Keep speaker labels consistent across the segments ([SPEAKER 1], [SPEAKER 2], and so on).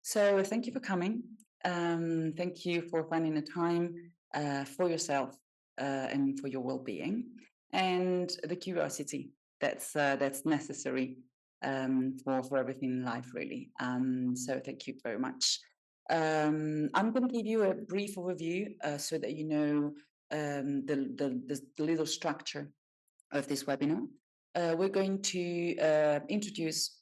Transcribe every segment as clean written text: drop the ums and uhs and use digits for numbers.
[SPEAKER 1] So thank you for coming. Thank you for finding the time for yourself and for your well-being and the curiosity that's necessary for everything in life, really. So thank you very much. I'm going to give you a brief overview so that you know the little structure of this webinar. We're going to introduce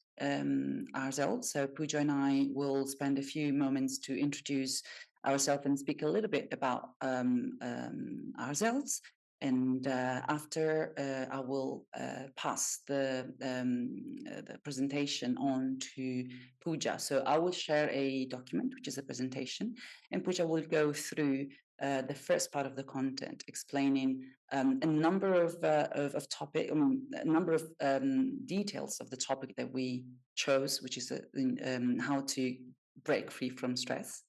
[SPEAKER 1] ourselves. So Pooja and I will spend a few moments to introduce ourselves and speak a little bit about ourselves. And after I will pass the presentation on to Pooja. So I will share a document, which is a presentation, and Pooja will go through the first part of the content, explaining a number of topic, a number of details of the topic that we chose, which is how to break free from stress.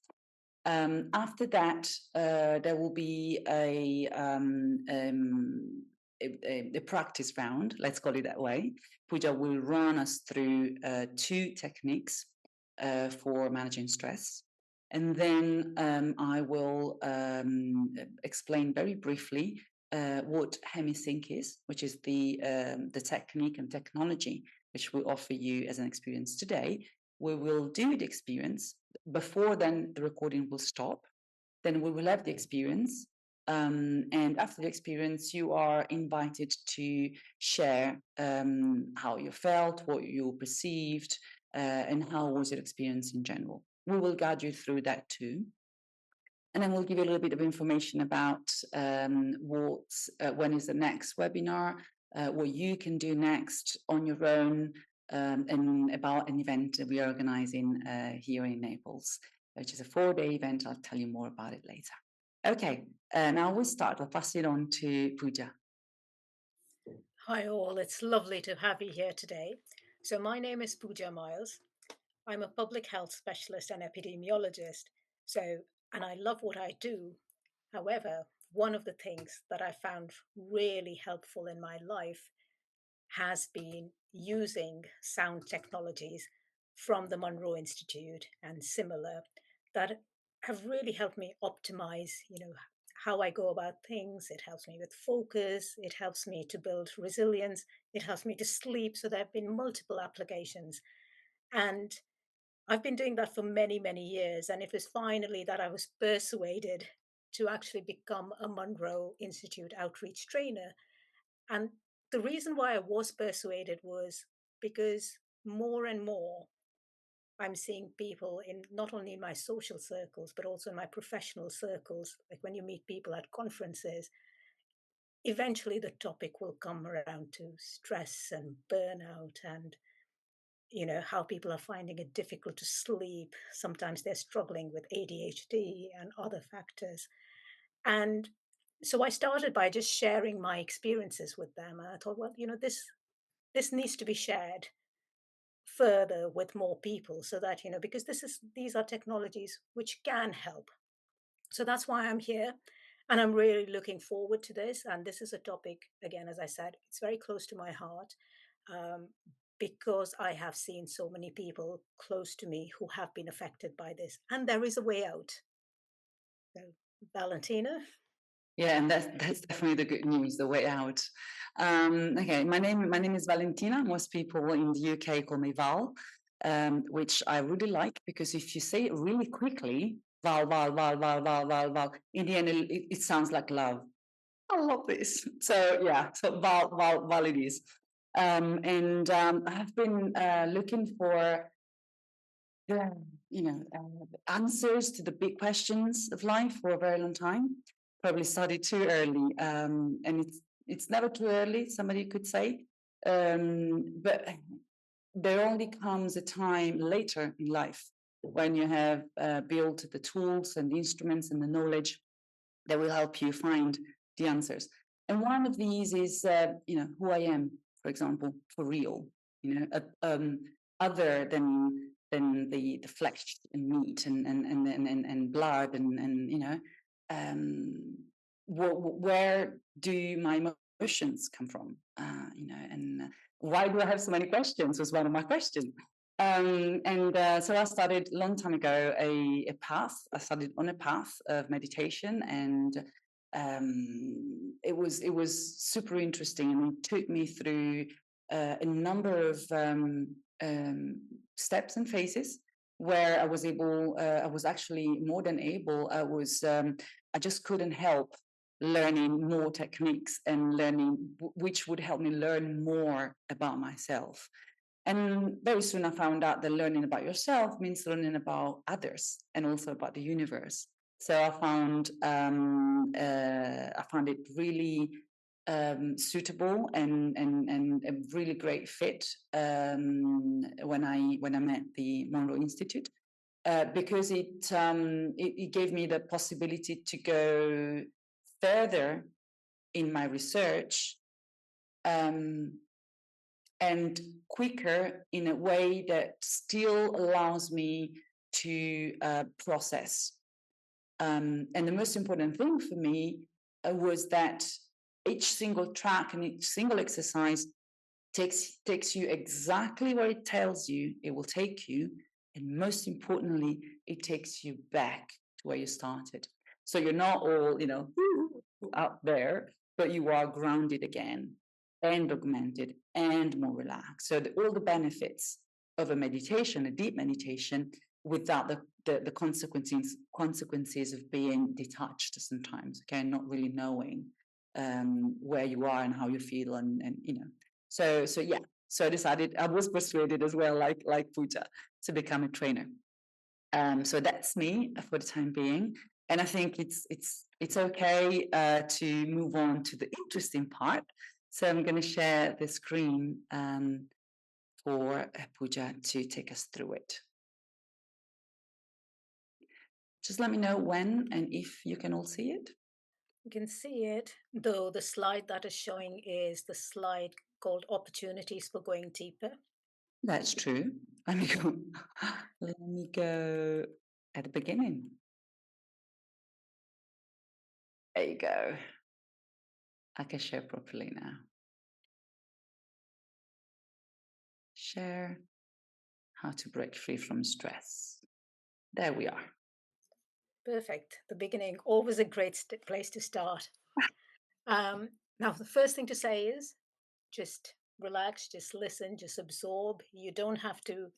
[SPEAKER 1] After that, there will be a practice round, let's call it that way. Pooja will run us through two techniques for managing stress. And then I will explain very briefly what HemiSync is, which is the technique and technology which we offer you as an experience today. We will do the experience. Before then, the recording will stop. Then we will have the experience. And after the experience, you are invited to share how you felt, what you perceived, and how was your experience in general. We will guide you through that too. And then we'll give you a little bit of information about when is the next webinar, what you can do next on your own, and about an event that we are organizing here in Naples, which is a 4-day event. I'll tell you more about it later. Okay, now we'll start. I'll pass it on to Pooja.
[SPEAKER 2] Hi all, it's lovely to have you here today. So my name is Pooja Miles. I'm a public health specialist and epidemiologist. And I love what I do. However, one of the things that I found really helpful in my life has been using sound technologies from the Monroe Institute and similar that have really helped me optimize, how I go about things. It helps me with focus. It helps me to build resilience. It helps me to sleep. So there have been multiple applications. And I've been doing that for many, many years. And it was finally that I was persuaded to actually become a Monroe Institute outreach trainer. And the reason why I was persuaded was because more and more I'm seeing people in not only in my social circles, but also in my professional circles. Like when you meet people at conferences, eventually the topic will come around to stress and burnout and how people are finding it difficult to sleep. Sometimes they're struggling with ADHD and other factors. And so I started by just sharing my experiences with them. And I thought, well, this needs to be shared further with more people so that, because these are technologies which can help. So that's why I'm here. And I'm really looking forward to this. And this is a topic, again, as I said, it's very close to my heart. Um, because I have seen so many people close to me who have been affected by this, and there is a way out. So, Valentina?
[SPEAKER 1] Yeah, and that's definitely the good news, the way out. Okay, my name is Valentina. Most people in the UK call me Val, which I really like because if you say it really quickly, Val, Val, Val, Val, Val, Val, Val, in the end it sounds like love. I love this. So yeah, so Val, Val, Val it is. I have been looking for the answers to the big questions of life for a very long time. Probably started too early, and it's never too early. Somebody could say, but there only comes a time later in life when you have built the tools and the instruments and the knowledge that will help you find the answers. And one of these is, who I am, for example, for real. Other than the flesh and meat and blood where do my emotions come from? And why do I have so many questions? Was one of my questions. So I started a long time ago a path. I started on a path of meditation, and it was super interesting, and it took me through a number of steps and phases where I was actually more than able. I just couldn't help learning more techniques and learning which would help me learn more about myself. And very soon I found out that learning about yourself means learning about others and also about the universe. So I found it really suitable and a really great fit when I met the Monroe Institute. Because it gave me the possibility to go further in my research, um, and quicker in a way that still allows me to process. And the most important thing for me was that each single track and each single exercise takes you exactly where it tells you it will take you, and most importantly, it takes you back to where you started. So you're not all out there, but you are grounded again and augmented and more relaxed. So all the benefits of a meditation, a deep meditation, without the consequences of being detached sometimes, okay, not really knowing where you are and how you feel, and so yeah. So I decided, I was persuaded as well, like Pooja, to become a trainer. So that's me for the time being, and I think it's okay to move on to the interesting part. So I'm going to share the screen for Pooja to take us through it. Just let me know when and if you can all see it.
[SPEAKER 2] You can see it, though the slide that is showing is the slide called Opportunities for Going Deeper.
[SPEAKER 1] That's true. Let me go. Let me go at the beginning. There you go. I can share properly now. Share how to break free from stress. There we are.
[SPEAKER 2] Perfect. The beginning, always a great place to start. Now, the first thing to say is just relax, just listen, just absorb. You don't have to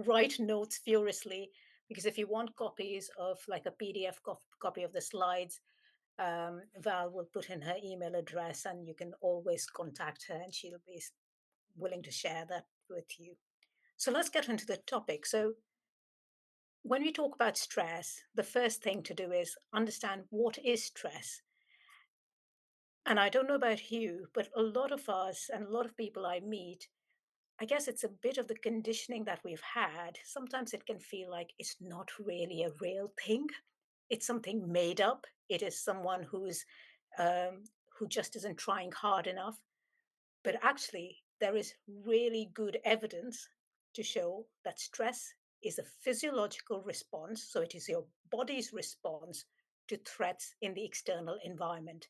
[SPEAKER 2] write notes furiously, because if you want copies of like a PDF copy of the slides, Val will put in her email address and you can always contact her and she'll be willing to share that with you. So let's get into the topic. So, when we talk about stress, the first thing to do is understand what is stress. And I don't know about you, but a lot of us and a lot of people I meet, I guess it's a bit of the conditioning that we've had. Sometimes it can feel like it's not really a real thing. It's something made up. It is someone who just isn't trying hard enough. But actually, there is really good evidence to show that stress is a physiological response. So it is your body's response to threats in the external environment.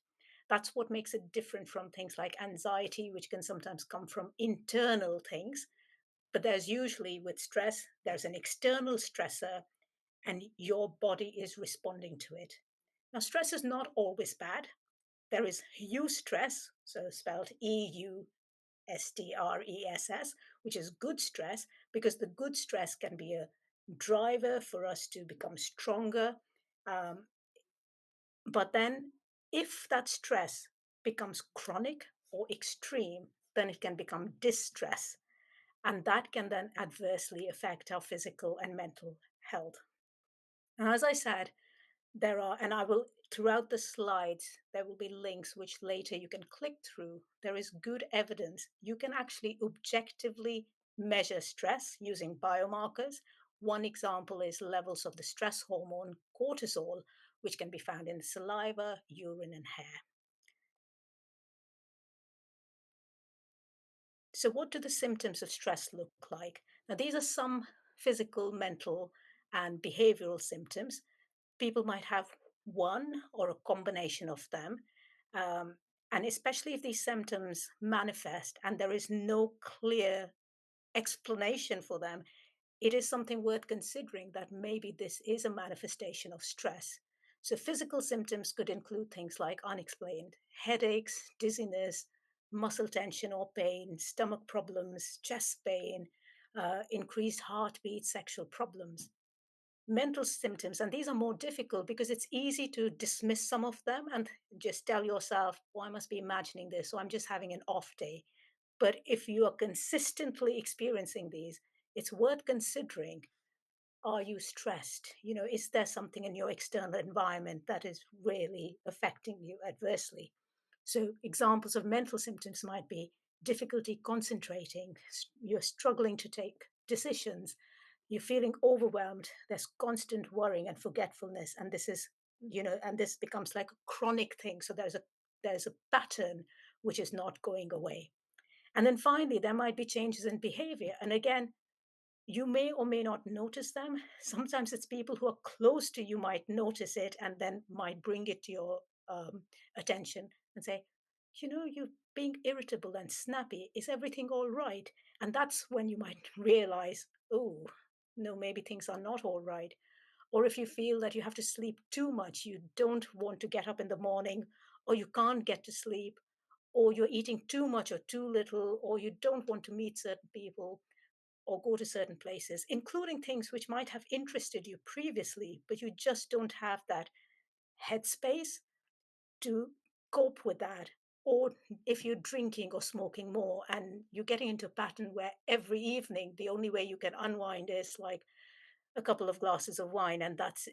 [SPEAKER 2] That's what makes it different from things like anxiety, which can sometimes come from internal things. But there's usually with stress, there's an external stressor, and your body is responding to it. Now, stress is not always bad. There is eustress, so spelled EUSTRESS, which is good stress, because the good stress can be a driver for us to become stronger. Um, but then, if that stress becomes chronic or extreme, then it can become distress. And that can then adversely affect our physical and mental health. And as I said, there are, and I will, throughout the slides, there will be links which later you can click through. There is good evidence. You can actually objectively measure stress using biomarkers. One example is levels of the stress hormone cortisol, which can be found in saliva, urine, and hair. So, what do the symptoms of stress look like? Now, these are some physical, mental, and behavioral symptoms. People might have one or a combination of them. Um, and especially if these symptoms manifest and there is no clear explanation for them, it is something worth considering that maybe this is a manifestation of stress. So, physical symptoms could include things like unexplained headaches, dizziness, muscle tension or pain, stomach problems, chest pain, increased heartbeat, sexual problems. Mental symptoms, and these are more difficult because it's easy to dismiss some of them and just tell yourself, oh, I must be imagining this, or I'm just having an off day. But if you are consistently experiencing these, it's worth considering, are you stressed? Is there something in your external environment that is really affecting you adversely? So, examples of mental symptoms might be difficulty concentrating, you're struggling to take decisions, you're feeling overwhelmed, there's constant worrying and forgetfulness, and this becomes like a chronic thing. So there's a pattern which is not going away. And then finally, there might be changes in behavior. And again, you may or may not notice them. Sometimes it's people who are close to you might notice it and then might bring it to your attention and say, you're being irritable and snappy. Is everything all right? And that's when you might realize, oh, no, maybe things are not all right. Or if you feel that you have to sleep too much, you don't want to get up in the morning, or you can't get to sleep, or you're eating too much or too little, or you don't want to meet certain people or go to certain places, including things which might have interested you previously, but you just don't have that headspace to cope with that. Or if you're drinking or smoking more and you're getting into a pattern where every evening the only way you can unwind is like a couple of glasses of wine, and that's,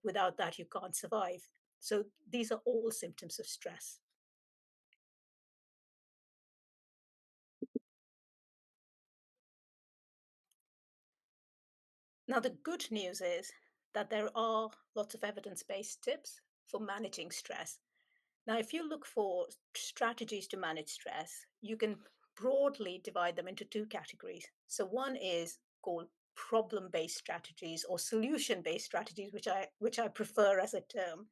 [SPEAKER 2] without that you can't survive. So these are all symptoms of stress. Now, the good news is that there are lots of evidence based tips for managing stress. Now, if you look for strategies to manage stress, you can broadly divide them into two categories. So, one is called problem based strategies or solution based strategies, which I prefer as a term,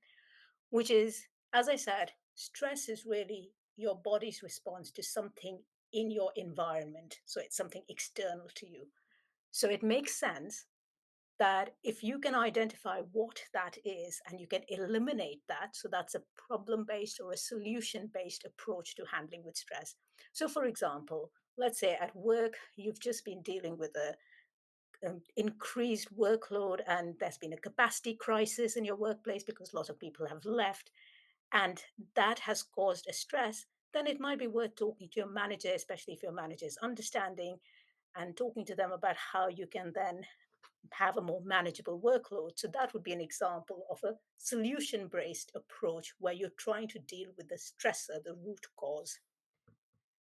[SPEAKER 2] which is, as I said, stress is really your body's response to something in your environment. So, it's something external to you. So, it makes sense that if you can identify what that is and you can eliminate that, so that's a problem based or a solution based approach to handling with stress. So, for example, let's say at work, you've just been dealing with a increased workload and there's been a capacity crisis in your workplace because a lot of people have left, and that has caused a stress. Then it might be worth talking to your manager, especially if your manager is understanding, and talking to them about how you can then have a more manageable workload. So that would be an example of a solution based approach where you're trying to deal with the stressor, the root cause.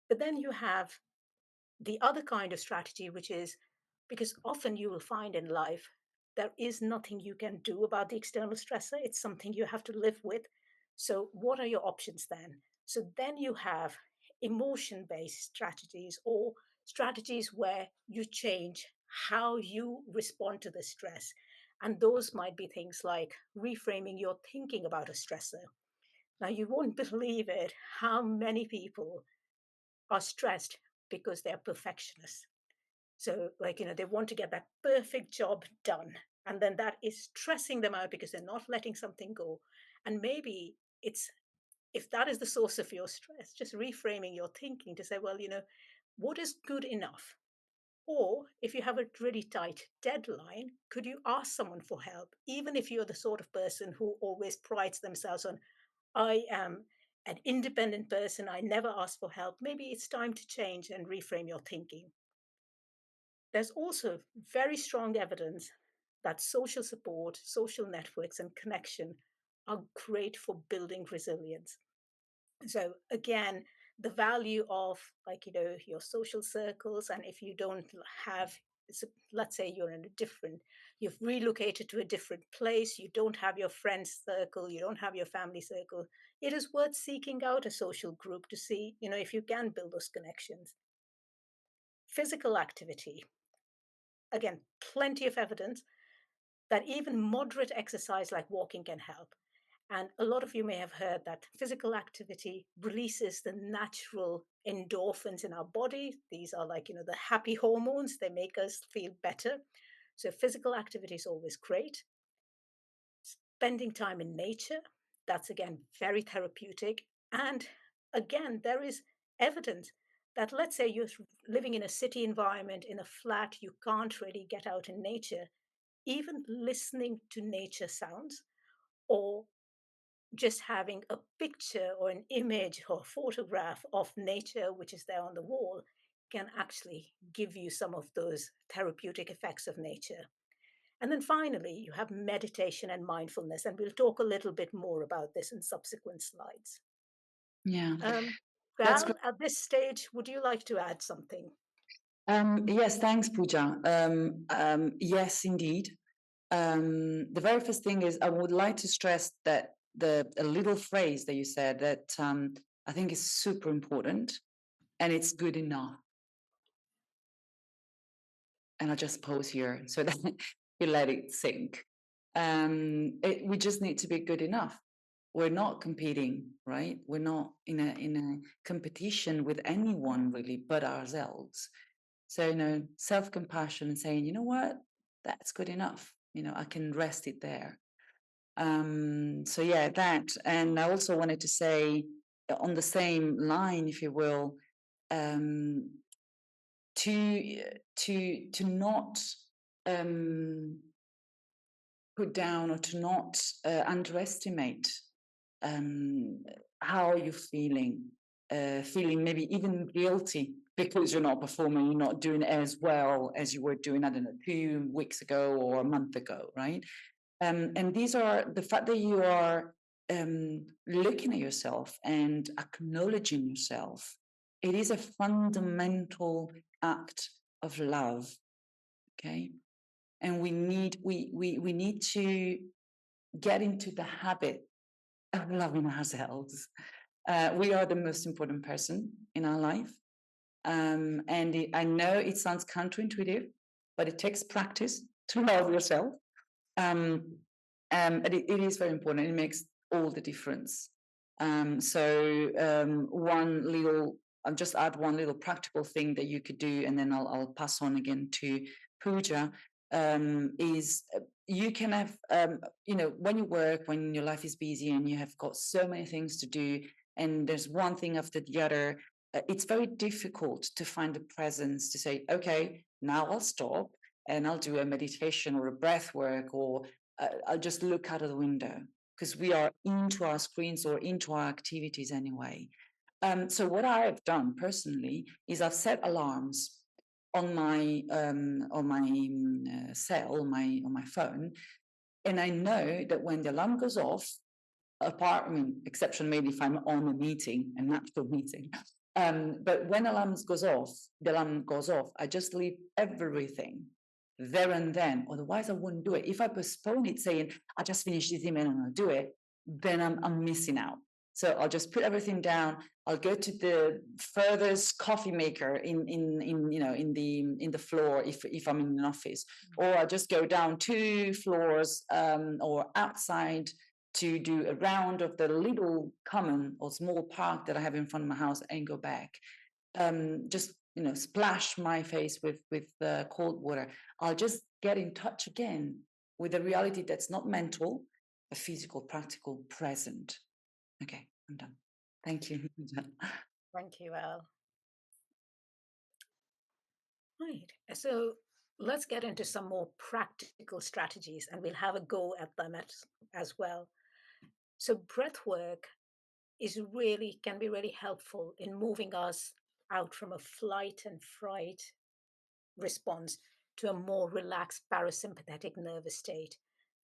[SPEAKER 2] But then you have the other kind of strategy, which is because often you will find in life there is nothing you can do about the external stressor, it's something you have to live with. So, what are your options then? So, then you have emotion based strategies or strategies where you change how you respond to the stress. And those might be things like reframing your thinking about a stressor. Now, you won't believe it how many people are stressed because they're perfectionists. So, like, they want to get that perfect job done. And then that is stressing them out because they're not letting something go. And maybe it's, if that is the source of your stress, just reframing your thinking to say, well, what is good enough? Or if you have a really tight deadline, could you ask someone for help? Even if you're the sort of person who always prides themselves on, I am an independent person, I never ask for help, maybe it's time to change and reframe your thinking. There's also very strong evidence that social support, social networks, and connection are great for building resilience. So, again, the value of, like, your social circles, and if you don't have, so let's say you've relocated to a different place, you don't have your friends circle, you don't have your family circle, it is worth seeking out a social group to see, if you can build those connections. Physical activity, again, plenty of evidence that even moderate exercise like walking can help. And a lot of you may have heard that physical activity releases the natural endorphins in our body. These are like, the happy hormones. They make us feel better. So physical activity is always great. Spending time in nature, that's again very therapeutic. And again, there is evidence that, let's say you're living in a city environment, in a flat, you can't really get out in nature. Even listening to nature sounds, or just having a picture or an image or a photograph of nature, which is there on the wall, can actually give you some of those therapeutic effects of nature. And then finally, you have meditation and mindfulness, and we'll talk a little bit more about this in subsequent slides.
[SPEAKER 1] Yeah, that's
[SPEAKER 2] Val,
[SPEAKER 1] great.
[SPEAKER 2] at this stage, would you like to add something?
[SPEAKER 1] Yes, thanks, Pooja. Yes, indeed. The very first thing is I would like to stress that the a little phrase that you said that I think is super important, and it's good enough. And I'll just pause here so that you let it sink. We just need to be good enough. We're not competing, right? We're not in a competition with anyone really but ourselves. So, self compassion and saying, you know what, that's good enough. I can rest it there. So yeah, that. And I also wanted to say, on the same line, if you will, um, to not um, put down or to not underestimate um, how you're feeling maybe even guilty because you're not performing, you're not doing as well as you were doing, I don't know, 2 weeks ago or a month ago, right? And these are the fact that you are looking at yourself and acknowledging yourself. It is a fundamental act of love, okay? And we need to get into the habit of loving ourselves. We are the most important person in our life. I know it sounds counterintuitive, but it takes practice to love yourself. Um, but it is very important. It makes all the difference. I'll just add one little practical thing that you could do, and then I'll pass on again to Pooja. Is you can have, when you work, when your life is busy and you have got so many things to do, and there's one thing after the other, it's very difficult to find the presence to say, okay, now I'll stop and I'll do a meditation or a breath work, or I'll just look out of the window because we are into our screens or into our activities anyway. So what I have done personally is I've set alarms on my cell, on my phone, and I know that when the alarm goes off, exception maybe if I'm on a meeting, an actual meeting. But when the alarm goes off, I just leave everything there and then. Otherwise, I wouldn't do it. If I postpone it, saying I just finished this email and I'll do it, then I'm missing out. So I'll just put everything down. I'll go to the furthest coffee maker in the floor if I'm in an office, or I just go down 2 floors or outside to do a round of the little common or small park that I have in front of my house and go back. Just splash my face with cold water. I'll just get in touch again with a reality that's not mental, a physical, practical, present. Okay, I'm done. Thank you.
[SPEAKER 2] Thank you, Al. Right. So let's get into some more practical strategies, and we'll have a go at them as well. So breath work can be really helpful in moving us out from a flight and fright response to a more relaxed parasympathetic nervous state.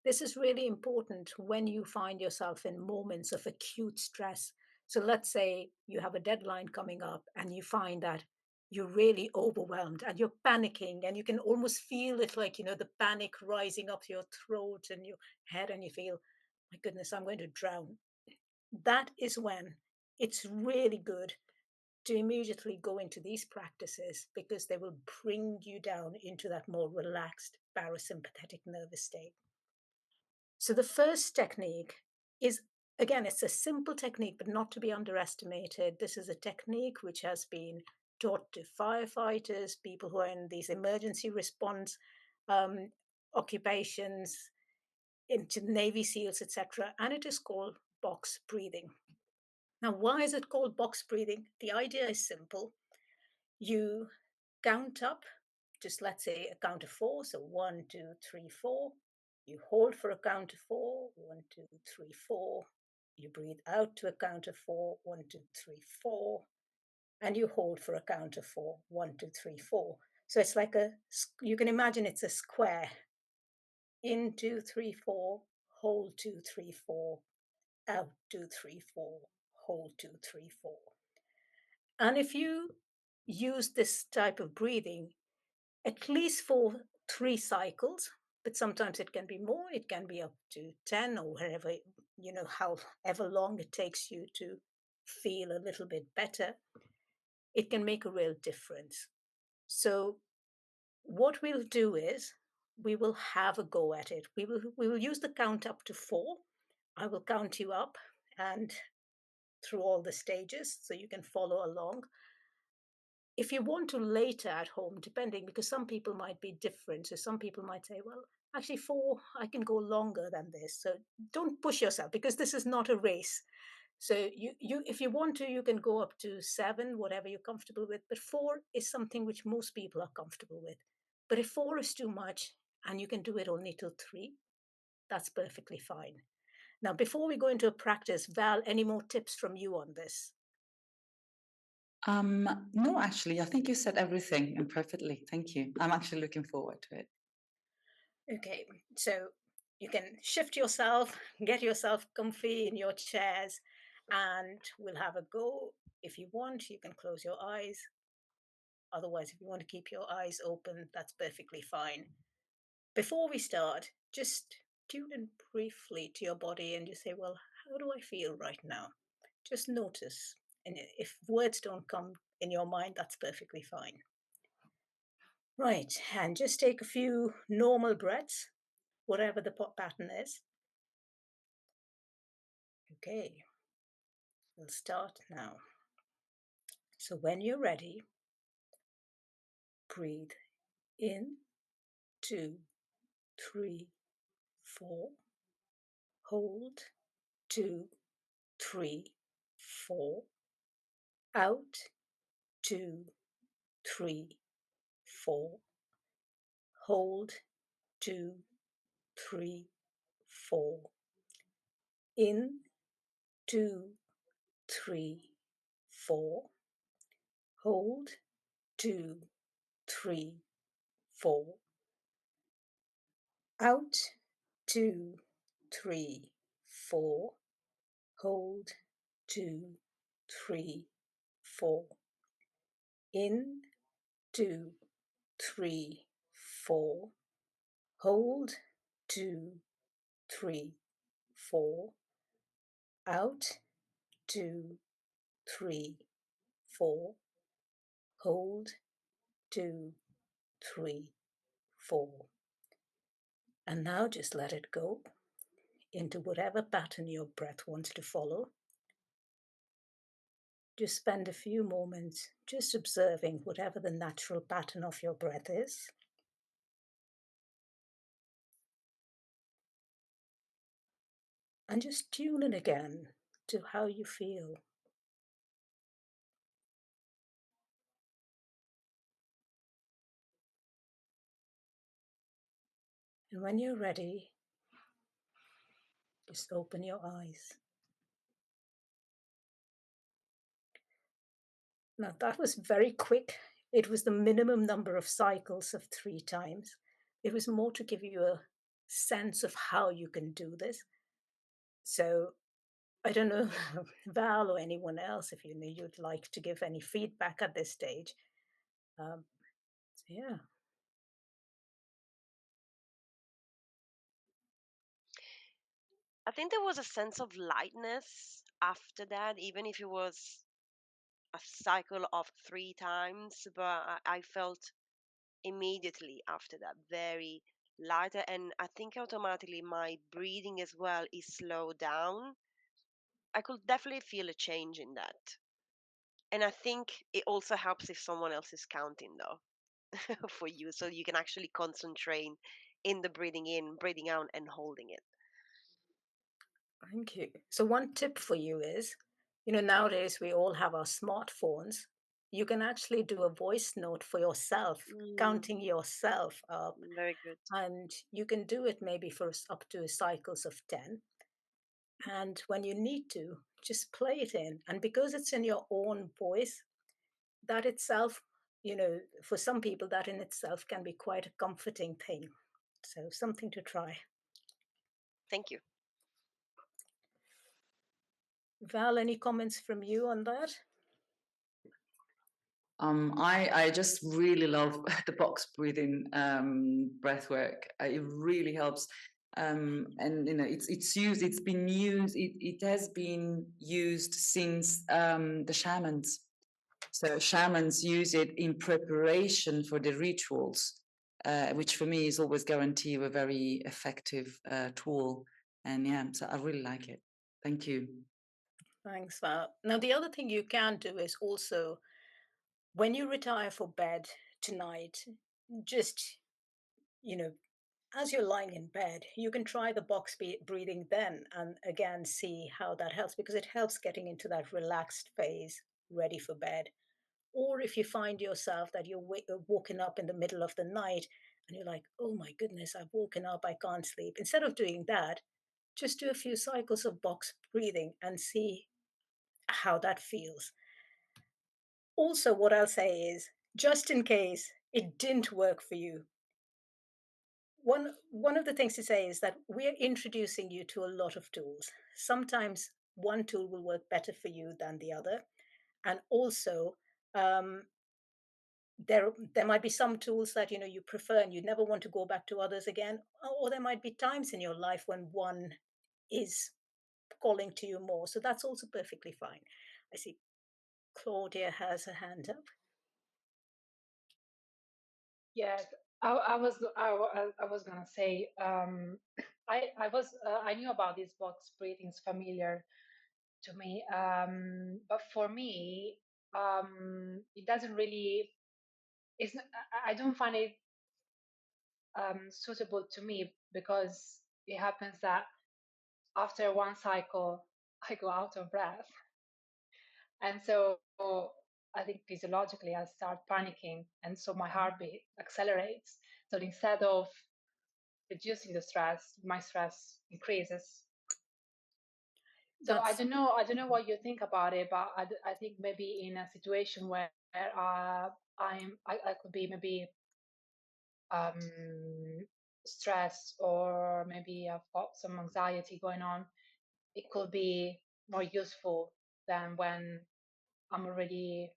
[SPEAKER 2] This is really important when you find yourself in moments of acute stress. So let's say you have a deadline coming up and you find that you're really overwhelmed and you're panicking, and you can almost feel it, like, the panic rising up your throat and your head, and you feel, my goodness, I'm going to drown. That is when it's really good to immediately go into these practices, because they will bring you down into that more relaxed parasympathetic nervous state. So the first technique is again, it's a simple technique, but not to be underestimated. This is a technique which has been taught to firefighters, people who are in these emergency response um, occupations, into Navy SEALs, etc. And it is called box breathing. Now, why is it called box breathing? The idea is simple. You count up, just let's say a count of four. So 1, 2, 3, 4. You hold for a count of four. 1, 2, 3, 4. You breathe out to a count of four. 1, 2, 3, 4. And you hold for a count of four. 1, 2, 3, 4. So it's like you can imagine it's a square. In, 2, 3, 4. Hold, 2, 3, 4. Out, 2, 3, 4. Hold, 2, 3, 4. And if you use this type of breathing, at least for 3 cycles, but sometimes it can be more, it can be up to 10 or wherever, however long it takes you to feel a little bit better, it can make a real difference. So what we'll do is we will have a go at it. We will use the count up to 4. I will count you up and through all the stages so you can follow along. If you want to later at home, depending, because some people might be different. So some people might say, well, actually 4, I can go longer than this. So don't push yourself because this is not a race. So if you want to, you can go up to 7, whatever you're comfortable with. But 4 is something which most people are comfortable with. But if 4 is too much and you can do it only till 3, that's perfectly fine. Now, before we go into a practice, Val, any more tips from you on this?
[SPEAKER 1] No, actually, I think you said everything and perfectly. Thank you. I'm actually looking forward to it.
[SPEAKER 2] Okay, so you can shift yourself, get yourself comfy in your chairs, and we'll have a go. If you want, you can close your eyes. Otherwise, if you want to keep your eyes open, that's perfectly fine. Before we start, just tune in briefly to your body and you say, well, how do I feel right now? Just notice. And if words don't come in your mind, that's perfectly fine. Right, and just take a few normal breaths, whatever the pattern is. Okay, we'll start now. So when you're ready, breathe in, 2, 3, 4. Hold, 2, 3, 4. Out, 2, 3, 4. Hold, 2, 3, 4. In, 2, 3, 4. Hold, 2, 3, 4. Out, 2, 3, 4. Hold, 2, 3, 4. In, 2, 3, 4. Hold, 2, 3, 4. Out, 2, 3, 4. Hold, 2, 3, 4. And now just let it go into whatever pattern your breath wants to follow. Just spend a few moments just observing whatever the natural pattern of your breath is. And just tune in again to how you feel. And when you're ready, just open your eyes. Now that was very quick. It was the minimum number of cycles of 3 times. It was more to give you a sense of how you can do this. So I don't know, Val or anyone else, if you'd like to give any feedback at this stage. So yeah.
[SPEAKER 3] I think there was a sense of lightness after that, even if it was a cycle of 3 times. But I felt immediately after that very lighter, and I think automatically my breathing as well is slowed down. I could definitely feel a change in that. And I think it also helps if someone else is counting though for you, so you can actually concentrate in the breathing in, breathing out, and holding it.
[SPEAKER 2] Thank you. So, one tip for you is, nowadays we all have our smartphones. You can actually do a voice note for yourself,
[SPEAKER 3] Mm,
[SPEAKER 2] counting yourself up,
[SPEAKER 3] very good.
[SPEAKER 2] and you can do it maybe for up to cycles of 10. And when you need to, just play it in. And because it's in your own voice, that itself, for some people, that in itself can be quite a comforting thing. So, something to try.
[SPEAKER 3] Thank you.
[SPEAKER 2] Val, any comments from you on that?
[SPEAKER 1] I just really love the box breathing breath work. It really helps. And it's used. It's been used. It has been used since the shamans. So shamans use it in preparation for the rituals, which for me is always guarantee a very effective tool. And yeah, so I really like it. Thank you.
[SPEAKER 2] Thanks, Val. Now, the other thing you can do is also when you retire for bed tonight, just, you know, as you're lying in bed, you can try the breathing then and again see how that helps because it helps getting into that relaxed phase, ready for bed. Or if you find yourself that you're woken up in the middle of the night and you're like, oh my goodness, I've woken up, I can't sleep. Instead of doing that, just do a few cycles of box breathing and see how that feels. Also, what I'll say is just in case it didn't work for you, one of the things to say is that we're introducing you to a lot of tools. Sometimes one tool will work better for you than the other. And also, um, there might be some tools that you prefer and you never want to go back to others again, or there might be times in your life when one is calling to you more. So that's also perfectly fine. I see Claudia has her hand up.
[SPEAKER 4] Yes, I was gonna say I knew about these box breathings familiar to me, but for me it doesn't really I don't find it suitable to me because it happens that after one cycle I go out of breath, and so I think physiologically I start panicking, and so my heartbeat accelerates. So instead of reducing the stress, my stress increases. So
[SPEAKER 2] That's
[SPEAKER 4] I don't know what you think about it, but I think maybe in a situation where I could be maybe stressed, or maybe I've got some anxiety going on, it could be more useful than when I'm already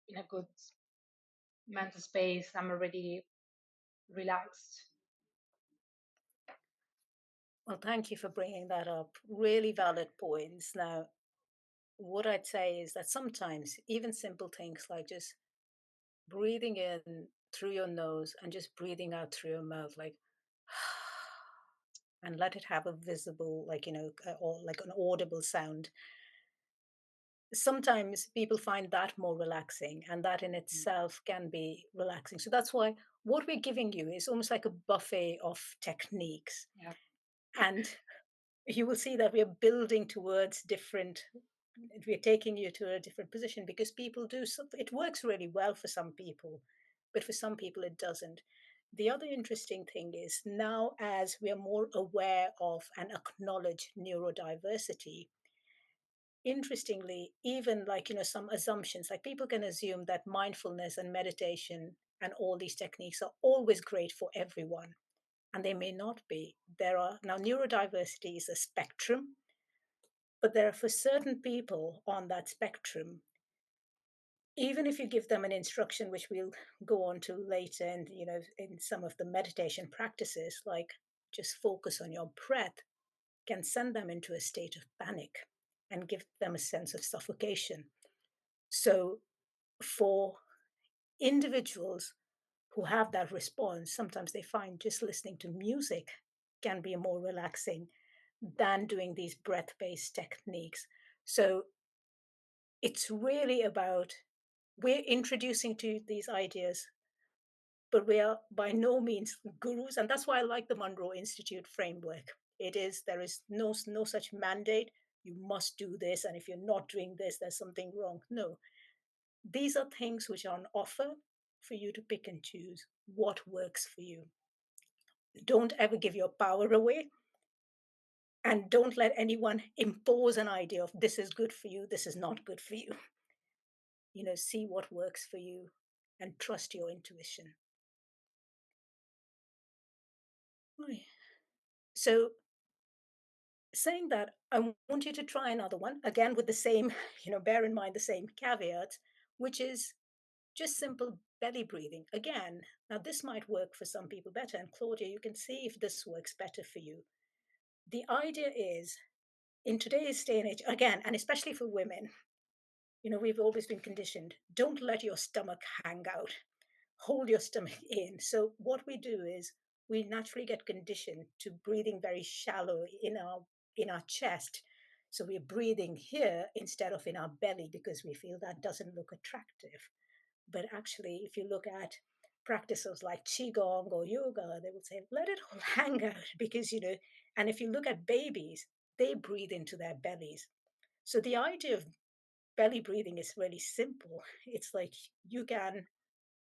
[SPEAKER 4] in a good mental space, I'm already relaxed.
[SPEAKER 2] Well, thank you for bringing that up. Really valid points. Now, what I'd say is that sometimes even simple things like just breathing in through your nose and just breathing out through your mouth, like, and let it have a visible, like, or like an audible sound. Sometimes people find that more relaxing, and that in itself can be relaxing. So that's why what we're giving you is almost like a buffet of techniques.
[SPEAKER 4] Yeah.
[SPEAKER 2] And you will see that we are building towards different, we're taking you to a different position because people do it works really well for some people, but for some people it doesn't. The other interesting thing is now, as we are more aware of and acknowledge neurodiversity, interestingly, even like some assumptions, like people can assume that mindfulness and meditation and all these techniques are always great for everyone, and they may not be. There are now, neurodiversity is a spectrum, but there are, for certain people on that spectrum, even if you give them an instruction, which we'll go on to later, and in some of the meditation practices, like just focus on your breath, can send them into a state of panic and give them a sense of suffocation. So for individuals who have that response, sometimes they find just listening to music can be more relaxing than doing these breath based techniques. So it's really about, we're introducing to these ideas, but we are by no means gurus. And that's why I like the Monroe Institute framework. There is no such mandate. You must do this. And if you're not doing this, there's something wrong. No, these are things which are on offer for you to pick and choose what works for you. Don't ever give your power away. And don't let anyone impose an idea of this is good for you, this is not good for you. See what works for you and trust your intuition. So, saying that, I want you to try another one, again with the same, bear in mind the same caveat, which is just simple belly breathing. Again, now this might work for some people better. And Claudia, you can see if this works better for you. The idea is, in today's day and age, again, and especially for women, we've always been conditioned, don't let your stomach hang out. Hold your stomach in. So what we do is we naturally get conditioned to breathing very shallow in our chest. So we're breathing here instead of in our belly because we feel that doesn't look attractive. But actually, if you look at practices like Qigong or yoga, they would say, let it all hang out because, and if you look at babies, they breathe into their bellies. So the idea of belly breathing is really simple. It's like you can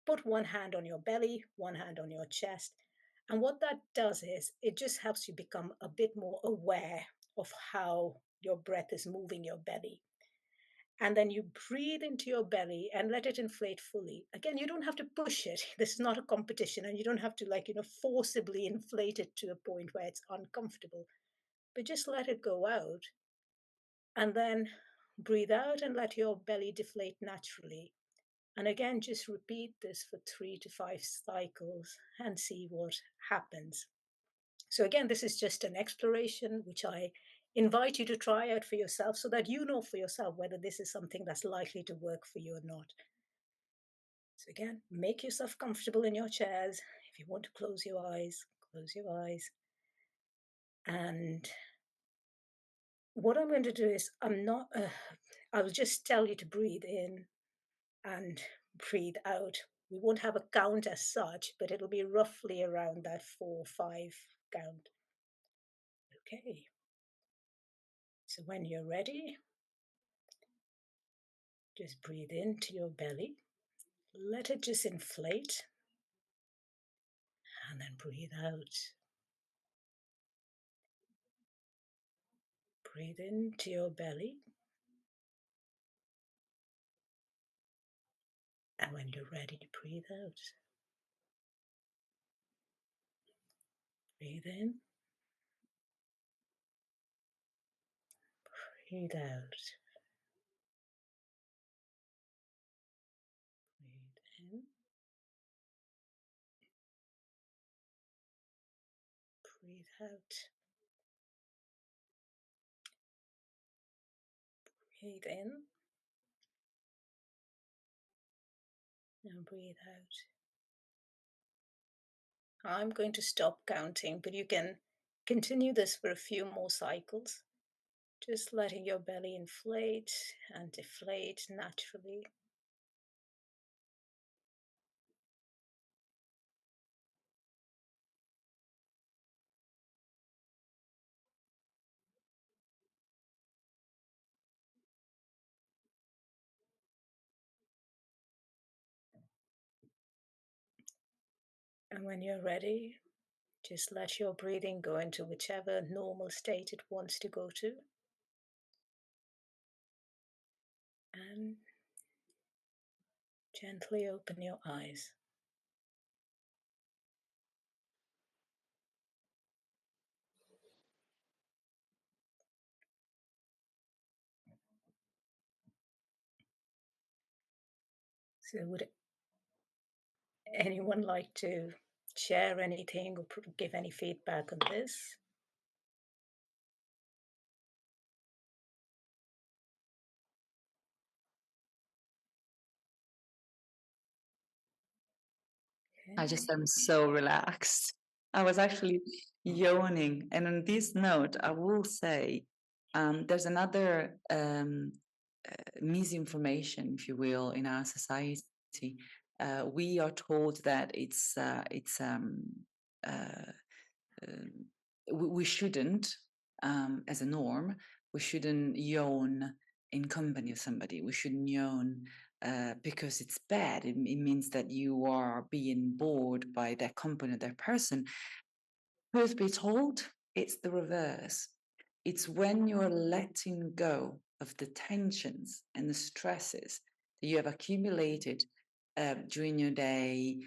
[SPEAKER 2] put one hand on your belly, one hand on your chest. And what that does is it just helps you become a bit more aware of how your breath is moving your belly. And then you breathe into your belly and let it inflate fully. Again, you don't have to push it. This is not a competition, and you don't have to forcibly inflate it to a point where it's uncomfortable. But just let it go out. And then breathe out and let your belly deflate naturally. And again, just repeat this for 3 to 5 cycles and see what happens. So again, this is just an exploration, which I invite you to try out for yourself so that you know for yourself whether this is something that's likely to work for you or not. So again, make yourself comfortable in your chairs. If you want to close your eyes, close your eyes. And what I'm going to do is I'll just tell you to breathe in and breathe out. We won't have a count as such, but it'll be roughly around that 4 or 5 count. Okay. So when you're ready, just breathe into your belly. Let it just inflate. And then breathe out. Breathe into your belly. And when you're ready, breathe out. Breathe in. Breathe out. Breathe in. Breathe out. Breathe in. And breathe out. I'm going to stop counting, but you can continue this for a few more cycles. Just letting your belly inflate and deflate naturally. And when you're ready, just let your breathing go into whichever normal state it wants to go to. And gently open your eyes. So would anyone like to share anything or give any feedback on this?
[SPEAKER 1] I just am so relaxed. I was actually yawning. And on this note, I will say There's another misinformation, if you will, in our society. We are told that we shouldn't, as a norm, we shouldn't yawn in company of somebody. We shouldn't yawn because it's bad. It means that you are being bored by their company, their person. Truth be told, it's the reverse. It's when you're letting go of the tensions and the stresses that you have accumulated during your day,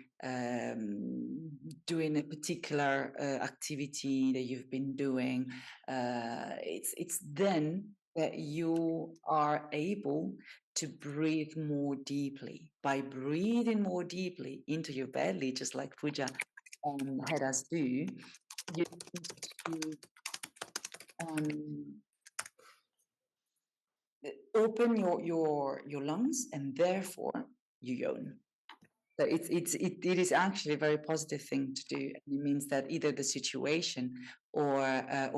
[SPEAKER 1] doing a particular activity that you've been doing. It's then that you are able to breathe more deeply. By breathing more deeply into your belly, just like Puja had us do, you need to open your lungs, and therefore you yawn. So it is actually a very positive thing to do. It means that either the situation or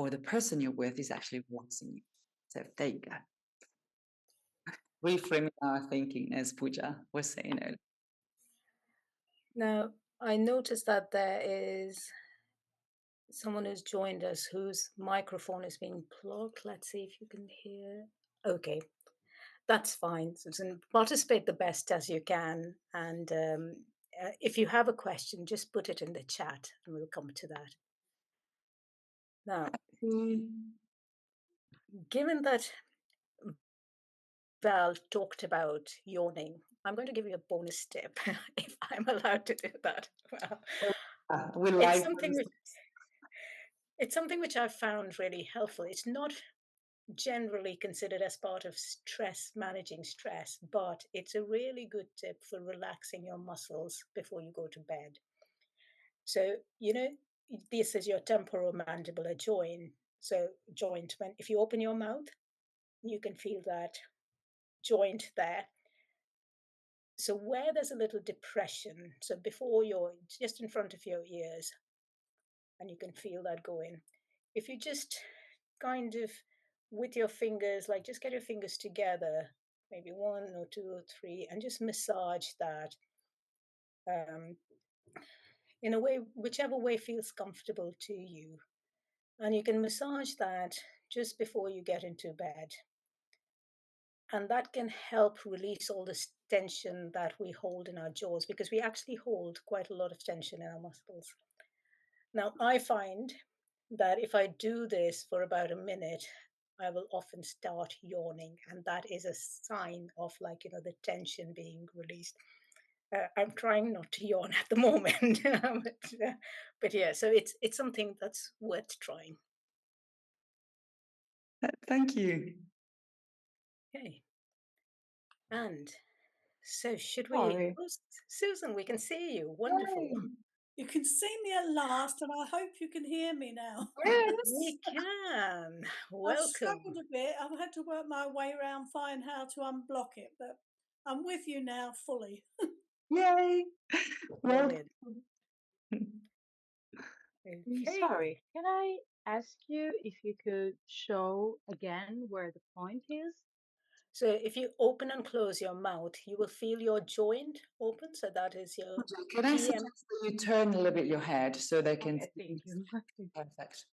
[SPEAKER 1] the person you're with is actually relaxing you. So there you go. Reframing our thinking, as Pooja was saying earlier.
[SPEAKER 2] Now, I noticed that there is someone who's joined us whose microphone is being plugged. Let's see if you can hear. Okay, that's fine. So participate the best as you can. And if you have a question, just put it in the chat and we'll come to that. Now, given that Val talked about yawning, I'm going to give you a bonus tip if I'm allowed to do that. Well,
[SPEAKER 1] we like
[SPEAKER 2] it's something which I've found really helpful. It's not generally considered as part of managing stress, but it's a really good tip for relaxing your muscles before you go to bed. So, this is your temporomandibular joint. So, if you open your mouth, you can feel that joint there. So, where there's a little depression, so just in front of your ears, and you can feel that going. If you just kind of with your fingers, like just get your fingers together, maybe 1 or 2 or 3, and just massage that in a way, whichever way feels comfortable to you. And you can massage that just before you get into bed. And that can help release all this tension that we hold in our jaws, because we actually hold quite a lot of tension in our muscles. Now, I find that if I do this for about a minute, I will often start yawning, and that is a sign of the tension being released. I'm trying not to yawn at the moment, but yeah, so it's something that's worth trying.
[SPEAKER 1] Thank you.
[SPEAKER 2] Okay, and so should we? Oh, Susan, we can see you. Wonderful.
[SPEAKER 5] Yay. You can see me at last, and I hope you can hear me now.
[SPEAKER 1] Yes.
[SPEAKER 2] We can.
[SPEAKER 5] I've
[SPEAKER 2] Welcome.
[SPEAKER 5] struggled a bit. I've had to work my way around, find how to unblock it, but I'm with you now fully.
[SPEAKER 1] Yay. Well,
[SPEAKER 2] okay.
[SPEAKER 4] Sorry, can I ask you if you could show again where the point is?
[SPEAKER 2] So if you open and close your mouth, you will feel your joint open. So that is your
[SPEAKER 1] can I suggest that you turn a little bit your head so they can
[SPEAKER 4] see? Thank you.
[SPEAKER 1] Perfect.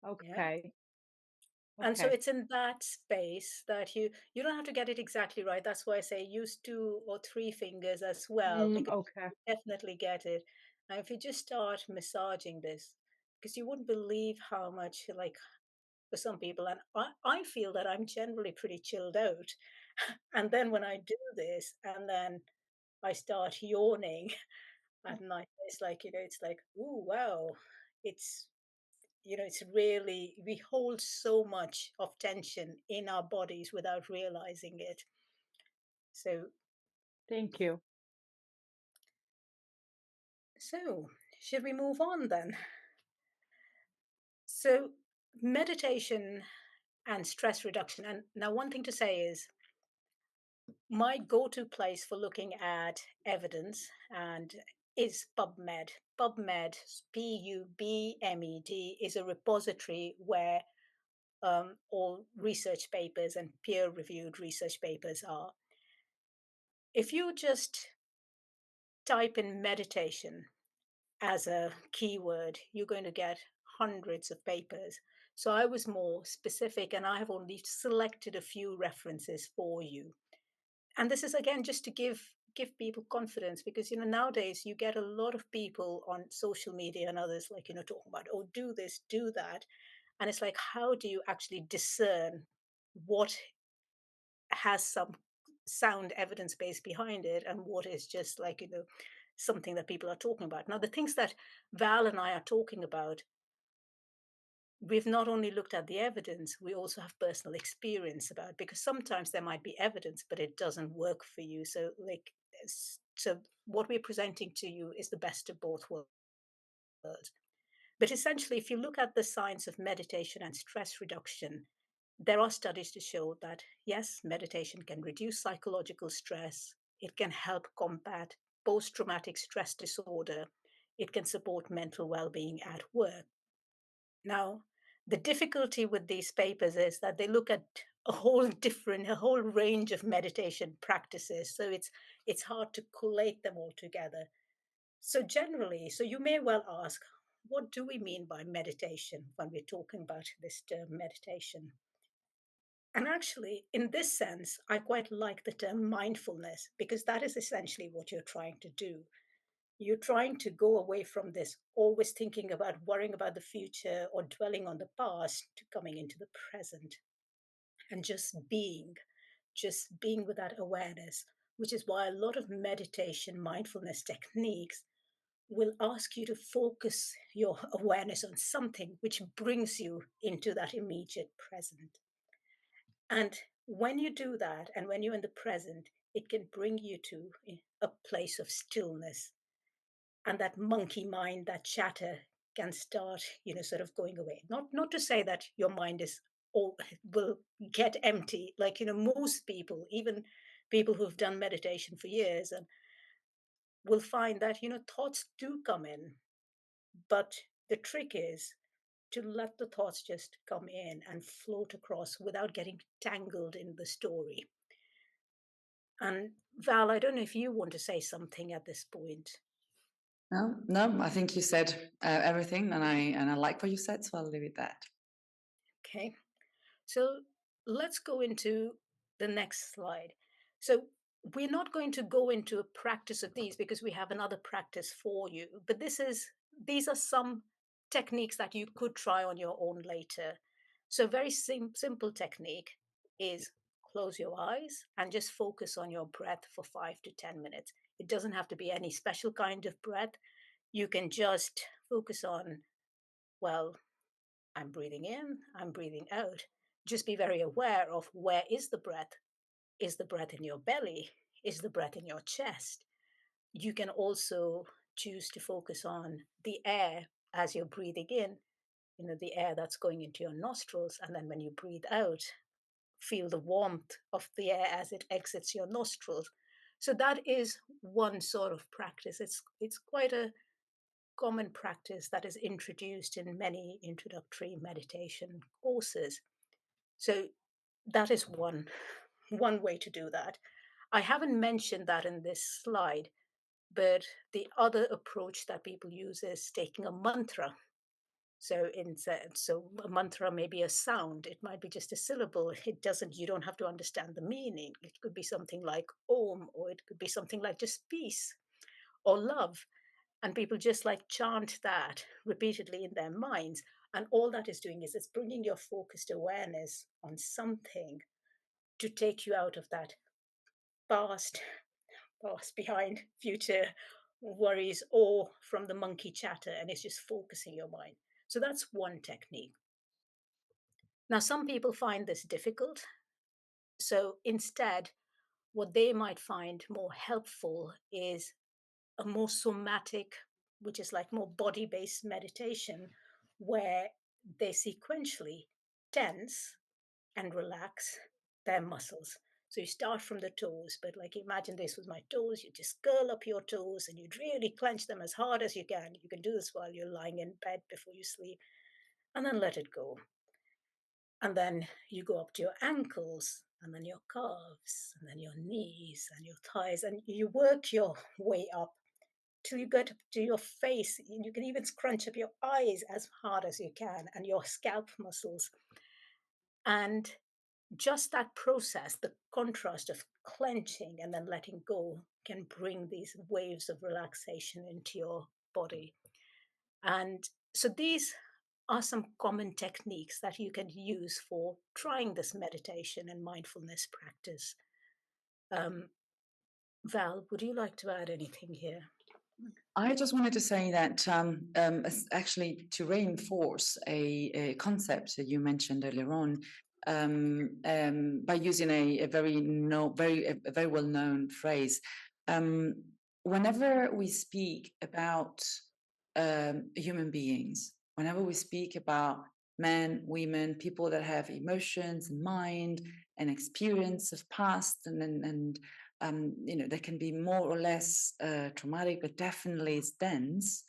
[SPEAKER 4] Okay.
[SPEAKER 2] Yeah. And so it's in that space that you don't have to get it exactly right. That's why I say use 2 or 3 fingers as well, because you definitely get it. And if you just start massaging this, because you wouldn't believe how much, like for some people, and I feel that I'm generally pretty chilled out. And then when I do this and then I start yawning at night, it's like, it's like, ooh, wow. It's really, we hold so much of tension in our bodies without realizing it. So,
[SPEAKER 4] thank you.
[SPEAKER 2] So, should we move on then? So, meditation and stress reduction. And now, one thing to say is my go to place for looking at evidence and is PubMed. PubMed, PubMed, is a repository where all research papers and peer-reviewed research papers are. If you just type in meditation as a keyword, you're going to get hundreds of papers. So I was more specific, and I have only selected a few references for you. And this is again just to give people confidence, because nowadays you get a lot of people on social media and others, like, talking about, oh, do this, do that. And it's like, how do you actually discern what has some sound evidence base behind it and what is just like, something that people are talking about? Now, the things that Val and I are talking about, we've not only looked at the evidence, we also have personal experience about, because sometimes there might be evidence, but it doesn't work for you. So, like, so what we're presenting to you is the best of both worlds. But essentially, if you look at the science of meditation and stress reduction, there are studies to show that yes, meditation can reduce psychological stress, it can help combat post traumatic stress disorder, it can support mental well being at work. Now, the difficulty with these papers is that they look at a whole range of meditation practices. So it's hard to collate them all together. So generally, so you may well ask, what do we mean by meditation when we're talking about this term meditation? And actually, in this sense, I quite like the term mindfulness, because that is essentially what you're trying to do. You're trying to go away from this always thinking about worrying about the future or dwelling on the past to coming into the present and just being with that awareness, which is why a lot of meditation, mindfulness techniques will ask you to focus your awareness on something which brings you into that immediate present. And when you do that, and when you're in the present, it can bring you to a place of stillness. And that monkey mind, that chatter can start, sort of going away. Not to say that your mind is all will get empty. Like, most people, even people who've done meditation for years, and will find that, thoughts do come in. But the trick is to let the thoughts just come in and float across without getting tangled in the story. And Val, I don't know if you want to say something at this point.
[SPEAKER 1] No, I think you said everything, and I like what you said, so I'll leave it that.
[SPEAKER 2] Okay, so let's go into the next slide. So we're not going to go into a practice of these because we have another practice for you, but these are some techniques that you could try on your own later. So very simple technique is close your eyes and just focus on your breath for 5 to 10 minutes. It doesn't have to be any special kind of breath. You can just focus on, well, I'm breathing in, I'm breathing out. Just be very aware of where is the breath. Is the breath in your belly? Is the breath in your chest? You can also choose to focus on the air as you're breathing in, the air that's going into your nostrils. And then when you breathe out, feel the warmth of the air as it exits your nostrils. So that is one sort of practice. It's quite a common practice that is introduced in many introductory meditation courses. So that is one way to do that. I haven't mentioned that in this slide, but the other approach that people use is taking a mantra. So a mantra may be a sound. It might be just a syllable. You don't have to understand the meaning. It could be something like Om, or it could be something like just peace or love. And people just like chant that repeatedly in their minds. And all that is doing is it's bringing your focused awareness on something to take you out of that past, behind, future worries, or from the monkey chatter, and it's just focusing your mind. So that's one technique. Now, some people find this difficult. So instead, what they might find more helpful is a more somatic, which is like more body based meditation, where they sequentially tense and relax their muscles. So you start from the toes, but like imagine this was my toes, you just curl up your toes and you'd really clench them as hard as you can. You can do this while you're lying in bed before you sleep, and then let it go. And then you go up to your ankles, and then your calves, and then your knees and your thighs, and you work your way up till you get up to your face. You can even scrunch up your eyes as hard as you can, and your scalp muscles. And just that process, the contrast of clenching and then letting go, can bring these waves of relaxation into your body. And so these are some common techniques that you can use for trying this meditation and mindfulness practice. Val, would you like to add anything here?
[SPEAKER 1] I just wanted to say that actually to reinforce a concept that you mentioned earlier on, by using a very well known phrase. Whenever we speak about human beings, whenever we speak about men, women, people that have emotions and mind and experience of past and that can be more or less traumatic, but definitely it's dense.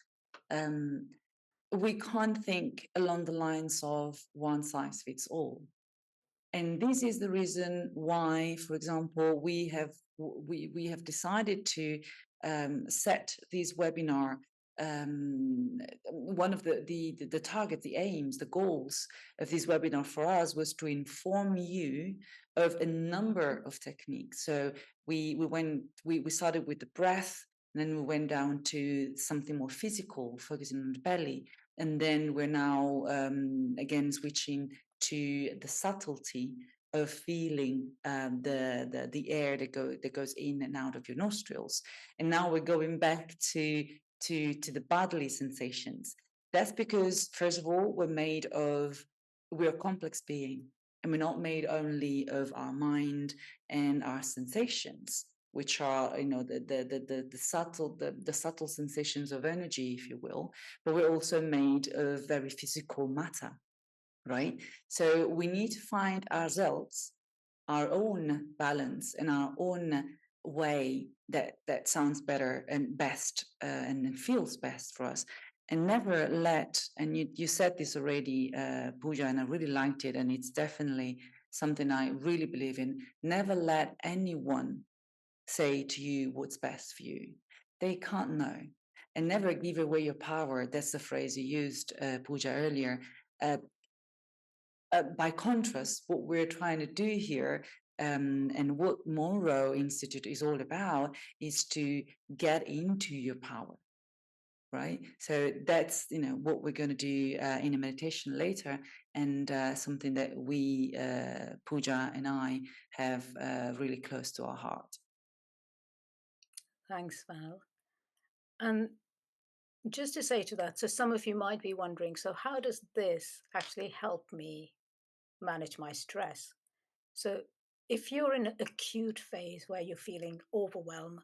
[SPEAKER 1] We can't think along the lines of one size fits all. And this is the reason why, for example, we have decided to set this webinar. One of the target, the aims, the goals of this webinar for us was to inform you of a number of techniques. So we started with the breath, and then we went down to something more physical, focusing on the belly, and then we're now again switching to the subtlety of feeling the air that goes in and out of your nostrils. And now we're going back to the bodily sensations. That's because, first of all, we're a complex being, and we're not made only of our mind and our sensations, which are the subtle sensations of energy, if you will, but we're also made of very physical matter, right? So we need to find ourselves, our own balance and our own way that sounds better and best and feels best for us. And never let, and you said this already, Pooja, and I really liked it, and it's definitely something I really believe in. Never let anyone say to you what's best for you. They can't know. And never give away your power. That's the phrase you used, Pooja, earlier. By contrast, what we're trying to do here, and what Monroe Institute is all about, is to get into your power, right? So that's what we're going to do in a meditation later, and something that we, Pooja and I, have really close to our heart.
[SPEAKER 2] Thanks, Val. And just to say to that, so some of you might be wondering, so how does this actually help me manage my stress? So if you're in an acute phase where you're feeling overwhelmed,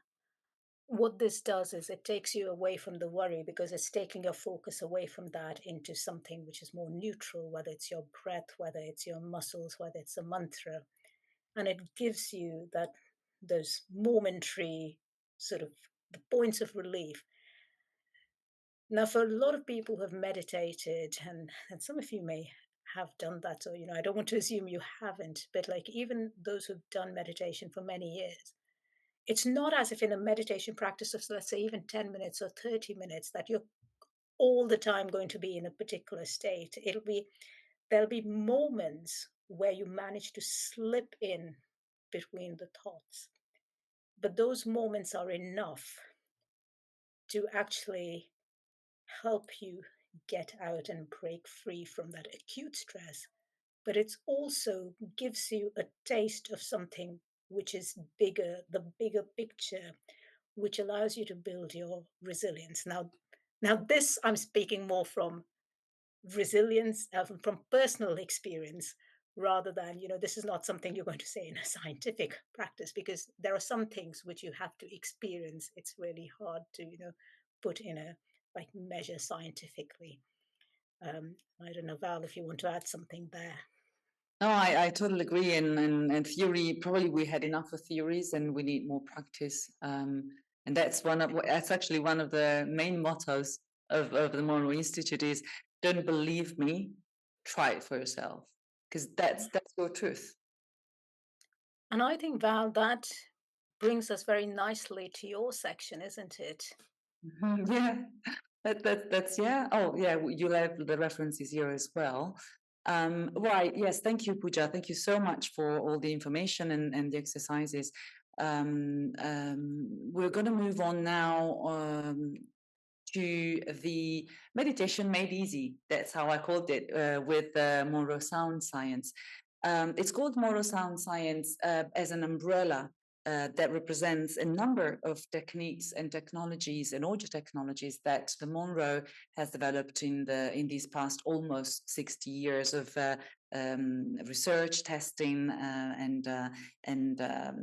[SPEAKER 2] what this does is it takes you away from the worry, because it's taking your focus away from that into something which is more neutral, whether it's your breath, whether it's your muscles, whether it's a mantra. And it gives you those momentary sort of the points of relief. Now, for a lot of people who have meditated, and some of you may have done that, so I don't want to assume you haven't, but like even those who've done meditation for many years, it's not as if in a meditation practice of, let's say, even 10 minutes or 30 minutes, that you're all the time going to be in a particular state. There'll be moments where you manage to slip in between the thoughts, but those moments are enough to actually help you get out and break free from that acute stress. But it also gives you a taste of something which is bigger, the bigger picture, which allows you to build your resilience. Now this I'm speaking more from resilience, from personal experience, rather than, this is not something you're going to say in a scientific practice, because there are some things which you have to experience. It's really hard to, put in a like measure scientifically. I don't know, Val, if you want to add something there.
[SPEAKER 1] No, I totally agree. And theory, probably we had enough of theories, and we need more practice. And that's actually one of the main mottos of the Monroe Institute is: don't believe me, try it for yourself. because that's your truth.
[SPEAKER 2] And I think, Val, that brings us very nicely to your section, isn't it?
[SPEAKER 1] Yeah, that's yeah. Oh, yeah. You'll have the references here as well. Right. Yes. Thank you, Pooja. Thank you so much for all the information and the exercises. We're going to move on now to the meditation made easy. That's how I called it with Monroe Sound Science. It's called Monroe Sound Science as an umbrella that represents a number of techniques and technologies and audio technologies that the Monroe has developed in these past almost 60 years of research, testing, and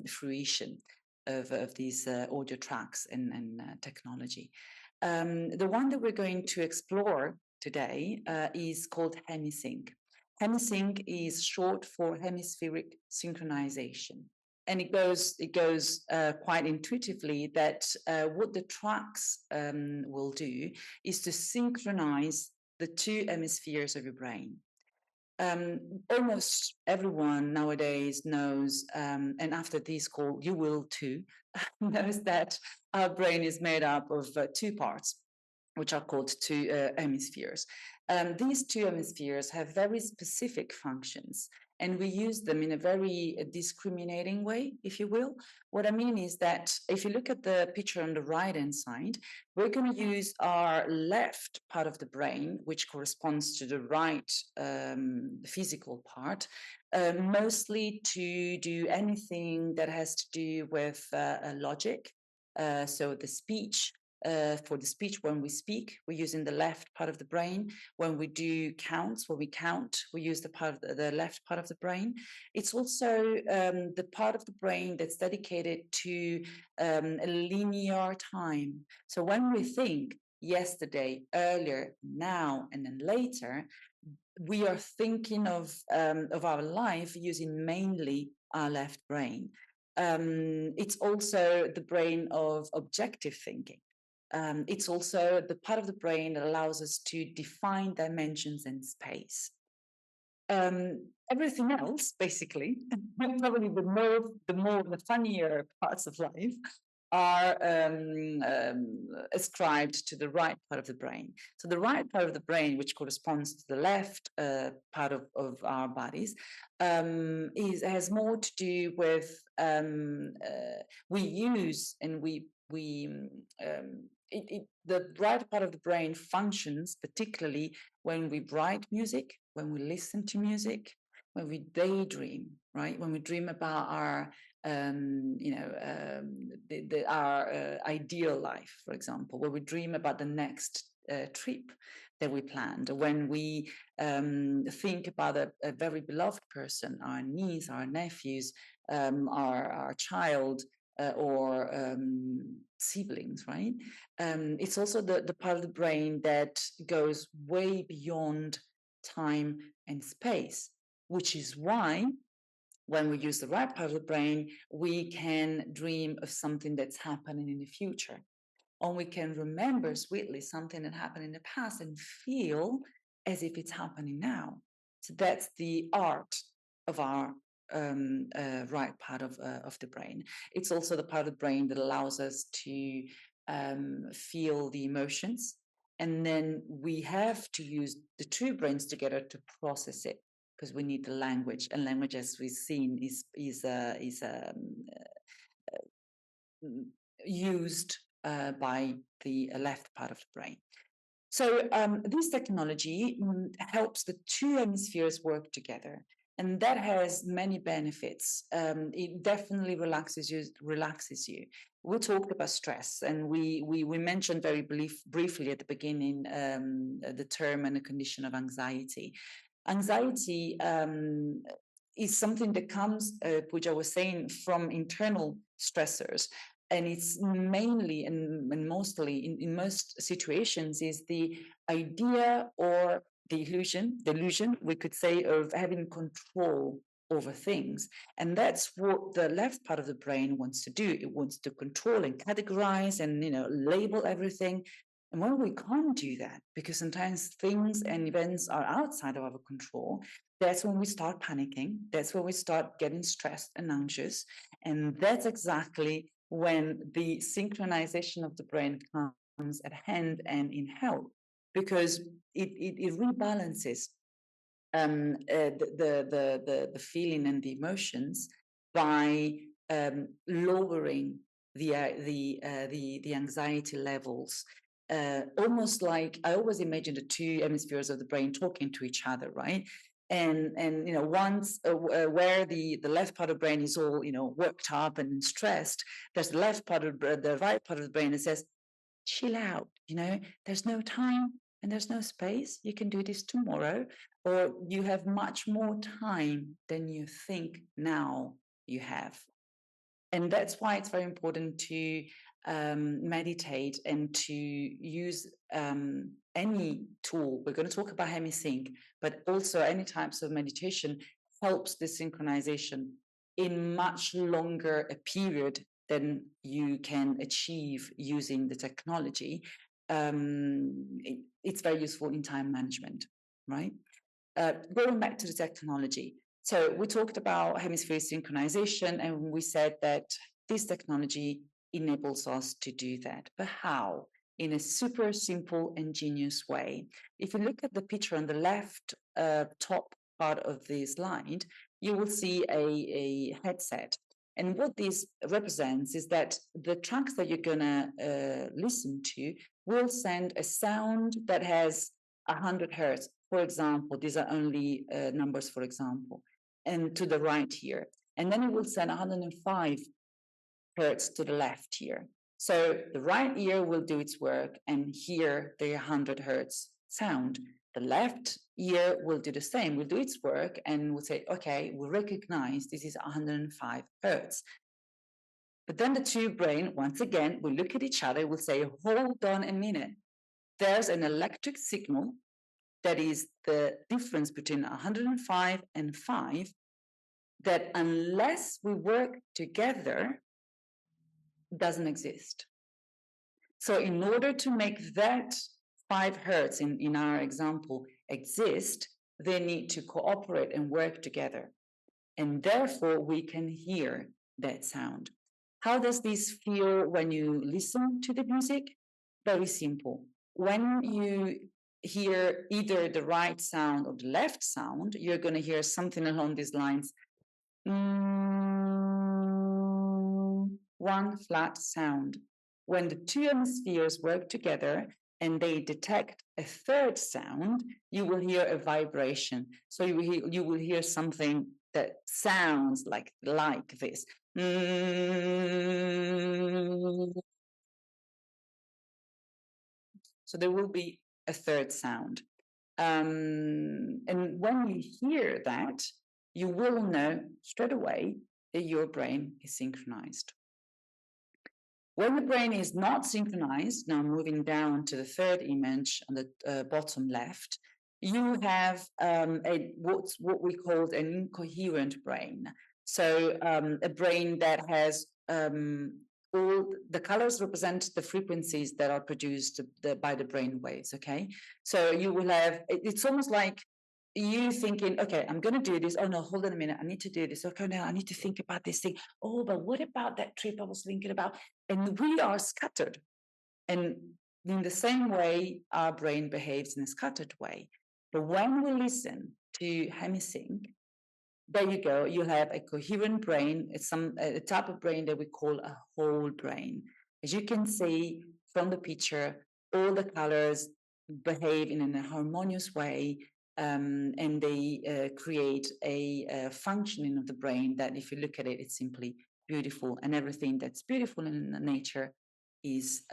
[SPEAKER 1] fruition of these audio tracks and technology. The one that we're going to explore today is called hemisync. Hemisync is short for hemispheric synchronization. And it goes quite intuitively that what the tracks will do is to synchronize the two hemispheres of your brain. Almost everyone nowadays knows, and after this call, you will too, knows that our brain is made up of two parts, which are called two hemispheres. These two hemispheres have very specific functions, and we use them in a very discriminating way, if you will. What I mean is that if you look at the picture on the right-hand side, we're going to use our left part of the brain, which corresponds to the right physical part, mostly to do anything that has to do with logic. So the speech, for the speech, when we speak, we're using the left part of the brain. When we do counts, when we count, we use the left part of the brain. It's also the part of the brain that's dedicated to a linear time. So when we think yesterday, earlier, now, and then later, we are thinking of our life using mainly our left brain. It's also the brain of objective thinking. It's also the part of the brain that allows us to define dimensions and space. Everything else, basically, probably the funnier parts of life, are ascribed to the right part of the brain. So the right part of the brain, which corresponds to the left part of our bodies, has more to do with we use and the right part of the brain functions particularly when we write music, when we listen to music, when we daydream, right? When we dream about our our ideal life, for example, where we dream about the next trip that we planned, when we think about a very beloved person, our niece, our nephews, our child, or siblings, right? It's also the part of the brain that goes way beyond time and space, which is why when we use the right part of the brain, we can dream of something that's happening in the future. Or we can remember sweetly something that happened in the past and feel as if it's happening now. So that's the art of our right part of the brain. It's also the part of the brain that allows us to feel the emotions. And then we have to use the two brains together to process it, because we need the language, and language, as we've seen, is used by the left part of the brain. So this technology helps the two hemispheres work together, and that has many benefits. It definitely relaxes you. We talked about stress, and we mentioned very briefly at the beginning the term and the condition of anxiety. Anxiety is something that comes, Pooja was saying, from internal stressors. And it's mainly and mostly in most situations is the idea or the delusion, we could say, of having control over things. And that's what the left part of the brain wants to do. It wants to control and categorize and label everything. And when we can't do that, because sometimes things and events are outside of our control, that's when we start panicking. That's when we start getting stressed and anxious. And that's exactly when the synchronization of the brain comes at hand and in help, because it rebalances the feeling and the emotions by lowering the anxiety levels. Almost like I always imagine the two hemispheres of the brain talking to each other, right? And once where the left part of the brain is all worked up and stressed, there's the left part of the right part of the brain that says, chill out, there's no time and there's no space. You can do this tomorrow, or you have much more time than you think now you have. And that's why it's very important to meditate and to use any tool. We're going to talk about hemisync, but also any types of meditation helps the synchronization in much longer a period than you can achieve using the technology. It's very useful in time management, right? Going back to the technology. So we talked about hemisphere synchronization, and we said that this technology enables us to do that. But how? In a super simple, ingenious way. If you look at the picture on the left top part of the slide, you will see a headset. And what this represents is that the tracks that you're going to listen to will send a sound that has 100 hertz. For example, these are only numbers, for example, and to the right here. And then it will send 105 hertz to the left here. So the right ear will do its work and hear the 100 hertz sound. The left ear will do the same, will do its work and will say, okay, we recognize this is 105 hertz. But then the two brain, once again, will look at each other, will say, hold on a minute. There's an electric signal that is the difference between 105 and 5, that unless we work together, doesn't exist. So in order to make that 5 hertz in our example exist, they need to cooperate and work together. And therefore, we can hear that sound. How does this feel when you listen to the music? Very simple. When you hear either the right sound or the left sound, you're going to hear something along these lines. One flat sound. When the two hemispheres work together and they detect a third sound, you will hear a vibration. So you will hear something that sounds like this. So there will be a third sound. And when you hear that, you will know straight away that your brain is synchronized. When the brain is not synchronized, now moving down to the third image on the bottom left, you have what we call an incoherent brain. So a brain that has all the colors represent the frequencies that are produced by the brain waves, okay? So you will have, it's almost like you thinking, okay, I'm going to do this. Oh no, hold on a minute. I need to do this. Okay, now I need to think about this thing. Oh, but what about that trip I was thinking about? And we are scattered. And in the same way, our brain behaves in a scattered way. But when we listen to hemisync, there you go. You have a coherent brain. It's a type of brain that we call a whole brain. As you can see from the picture, all the colors behave in a harmonious way, and they create a functioning of the brain that, if you look at it, it's simply beautiful. And everything that's beautiful in nature is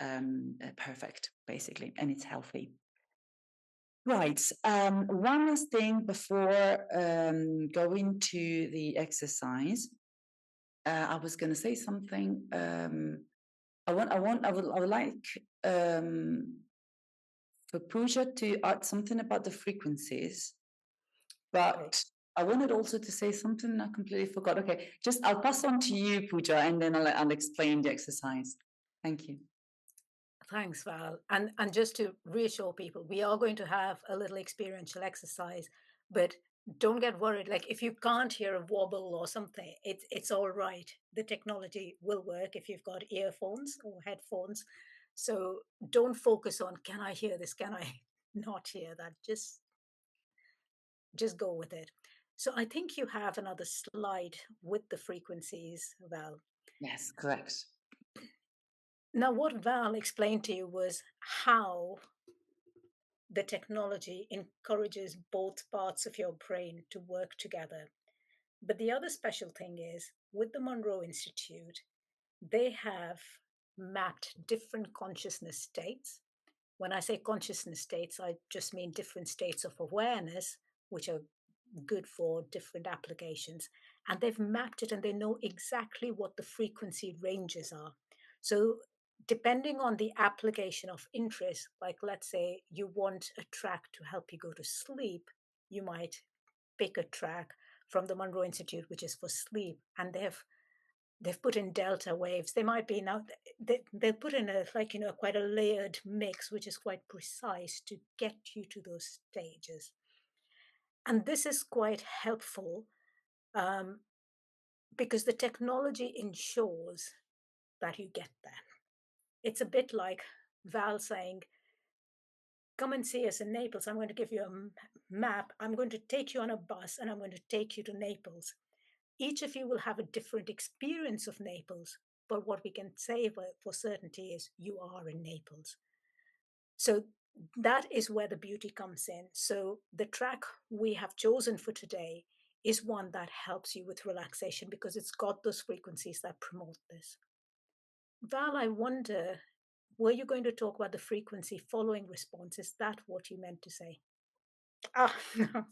[SPEAKER 1] perfect, basically, and it's healthy. Right. One last thing before going to the exercise. I was going to say something. I would like for Pooja to add something about the frequencies, but I wanted also to say something I completely forgot. Okay, I'll pass on to you, Pooja, and then I'll explain the exercise. Thank you.
[SPEAKER 2] Thanks, Val. And just to reassure people, we are going to have a little experiential exercise, but don't get worried. Like if you can't hear a wobble or something, it's all right. The technology will work if you've got earphones or headphones. So don't focus on, can I hear this? Can I not hear that? Just go with it. So I think you have another slide with the frequencies, Val.
[SPEAKER 1] Yes, correct.
[SPEAKER 2] Now, what Val explained to you was how the technology encourages both parts of your brain to work together. But the other special thing is with the Monroe Institute, they have mapped different consciousness states. When I say consciousness states, I just mean different states of awareness, which are good for different applications. And they've mapped it and they know exactly what the frequency ranges are. So, depending on the application of interest, like let's say you want a track to help you go to sleep, you might pick a track from the Monroe Institute, which is for sleep, and they've put in delta waves. They might be now they put in a quite a layered mix, which is quite precise to get you to those stages. And this is quite helpful because the technology ensures that you get there. It's a bit like Val saying, come and see us in Naples. I'm going to give you a map. I'm going to take you on a bus and I'm going to take you to Naples. Each of you will have a different experience of Naples, but what we can say for certainty is you are in Naples. So that is where the beauty comes in. So the track we have chosen for today is one that helps you with relaxation because it's got those frequencies that promote this. Val, I wonder, were you going to talk about the frequency following response? Is that what you meant to say? Ah, no.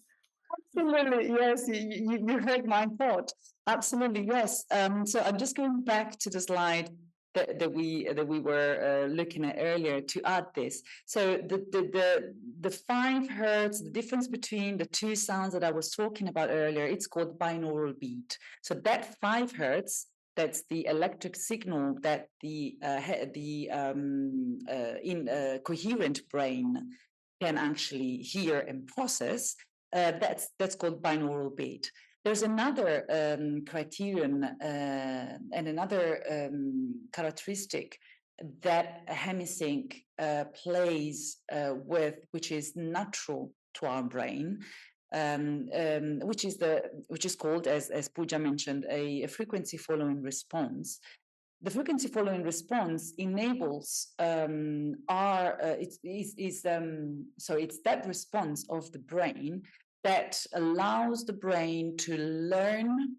[SPEAKER 1] Absolutely, yes. You heard my thought. Absolutely, yes. So I'm just going back to the slide that we were looking at earlier to add this. So the 5 hertz, the difference between the two sounds that I was talking about earlier, it's called binaural beat. So that 5 hertz, that's the electric signal that the coherent brain can actually hear and process. That's called binaural beat. There's another criterion and another characteristic that hemisync plays with, which is natural to our brain, which is called, as Pooja mentioned, a frequency following response. The frequency following response enables it's that response of the brain that allows the brain to learn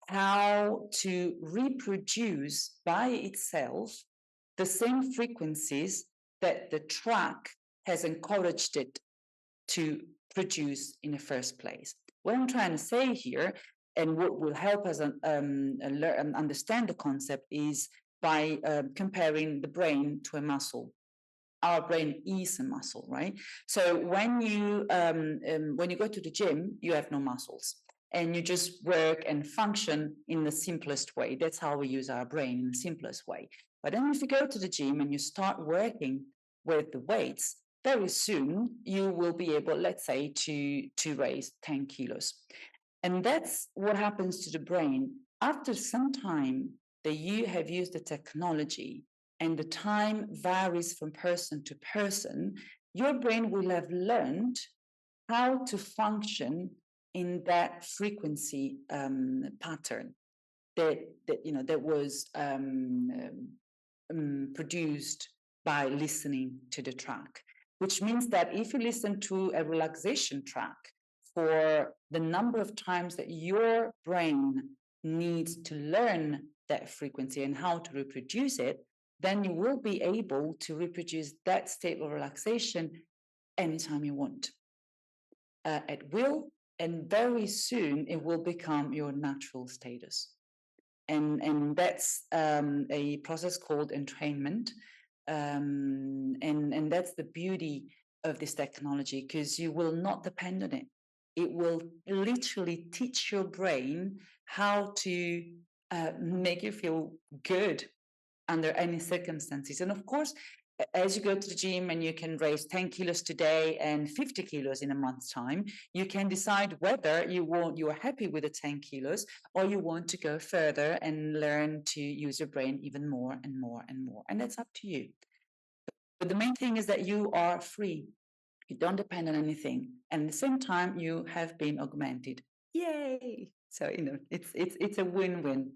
[SPEAKER 1] how to reproduce by itself the same frequencies that the track has encouraged it to produce in the first place. What I'm trying to say here, and what will help us understand the concept, is by comparing the brain to a muscle. Our brain is a muscle, right? So when you go to the gym, you have no muscles, and you just work and function in the simplest way. That's how we use our brain, in the simplest way. But then if you go to the gym and you start working with the weights, very soon you will be able, let's say, to raise 10 kilos. And that's what happens to the brain. After some time that you have used the technology, and the time varies from person to person, your brain will have learned how to function in that frequency pattern that was produced by listening to the track. Which means that if you listen to a relaxation track for the number of times that your brain needs to learn that frequency and how to reproduce it, then you will be able to reproduce that state of relaxation anytime you want, at will, and very soon it will become your natural status. And that's a process called entrainment. And that's the beauty of this technology, because you will not depend on it. It will literally teach your brain how to make you feel good under any circumstances. And of course, as you go to the gym and you can raise 10 kilos today and 50 kilos in a month's time, you can decide whether you're happy with the 10 kilos or you want to go further and learn to use your brain even more and more and more. And that's up to you. But the main thing is that you are free. You don't depend on anything. And at the same time, you have been augmented. Yay! So, it's a win-win.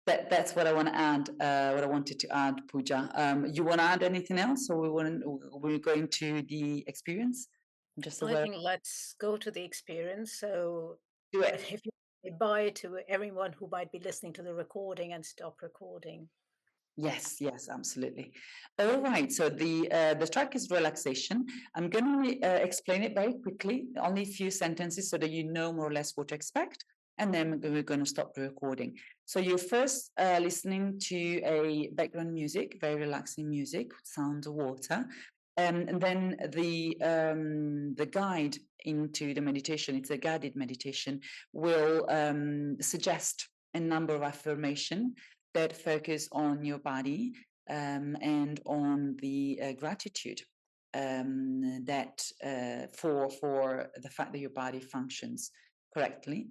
[SPEAKER 1] That's what I want to add. What I wanted to add, Pooja. You want to add anything else, or we're going to the experience? Just
[SPEAKER 2] I think let's go to the experience. So,
[SPEAKER 1] do it.
[SPEAKER 2] if you say bye to everyone who might be listening to the recording and stop recording.
[SPEAKER 1] Yes, absolutely. All right. So the track is relaxation. I'm going to explain it very quickly, only a few sentences, so that you know more or less what to expect, and then we're going to stop the recording. So you're first listening to a background music, very relaxing music, sounds of water, and then the guide into the meditation. It's a guided meditation. Will suggest a number of affirmation that focus on your body and on the gratitude that for the fact that your body functions correctly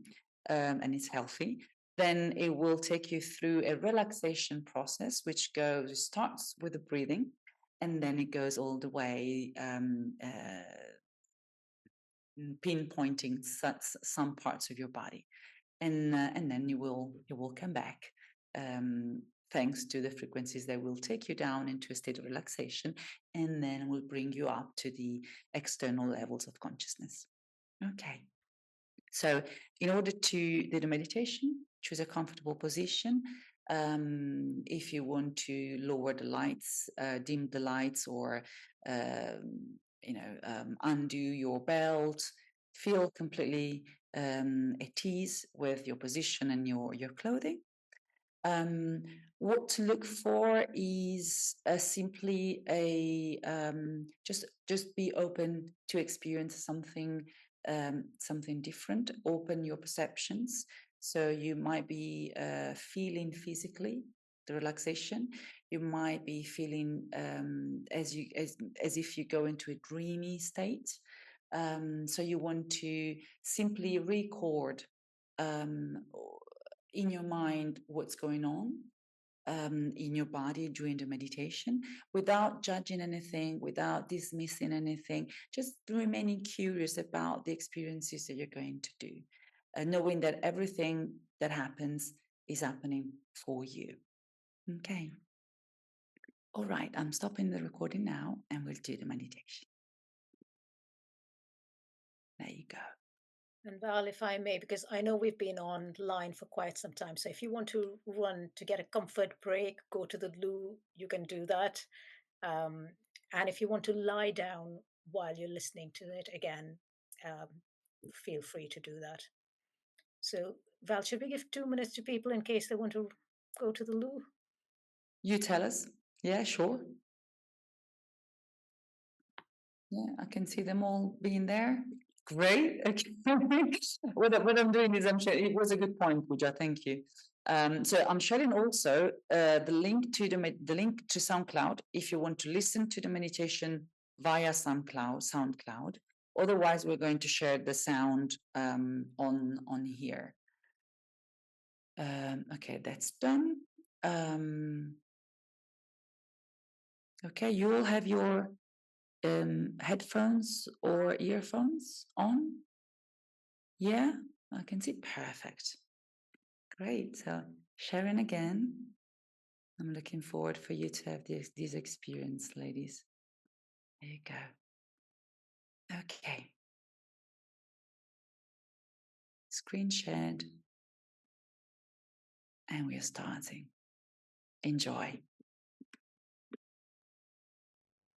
[SPEAKER 1] and is healthy. Then it will take you through a relaxation process, which starts with the breathing, and then it goes all the way pinpointing some parts of your body, and then you will come back thanks to the frequencies that will take you down into a state of relaxation, and then will bring you up to the external levels of consciousness. Okay. So in order to do the meditation, choose a comfortable position. If you want to lower the lights, dim the lights, or undo your belt, feel completely at ease with your position and your clothing. What to look for is simply just be open to experience something different. Open your perceptions. So you might be feeling physically the relaxation. You might be feeling as if you go into a dreamy state. So you want to simply record in your mind what's going on in your body during the meditation, without judging anything, without dismissing anything, just remaining curious about the experiences that you're going to do, knowing that everything that happens is happening for you. Okay. All right, I'm stopping the recording now and we'll do the meditation. There you go.
[SPEAKER 2] And Val, if I may, because I know we've been online for quite some time. So if you want to run to get a comfort break, go to the loo, you can do that. And if you want to lie down while you're listening to it again, feel free to do that. So Val, should we give 2 minutes to people in case they want to go to the loo?
[SPEAKER 1] You tell us. Yeah, sure. Yeah, I can see them all being there. Great. Okay. What I'm doing is I'm sharing. It was a good point, Pooja. Thank you. So I'm sharing also the link to the link to SoundCloud if you want to listen to the meditation via SoundCloud. Otherwise, we're going to share the sound on here. Okay, that's done. Okay, you will have your headphones or earphones on? Yeah, I can see. Perfect. Great. So Sharon again. I'm looking forward for you to have this experience, ladies. There you go. Okay. Screen shared. And we are starting. Enjoy.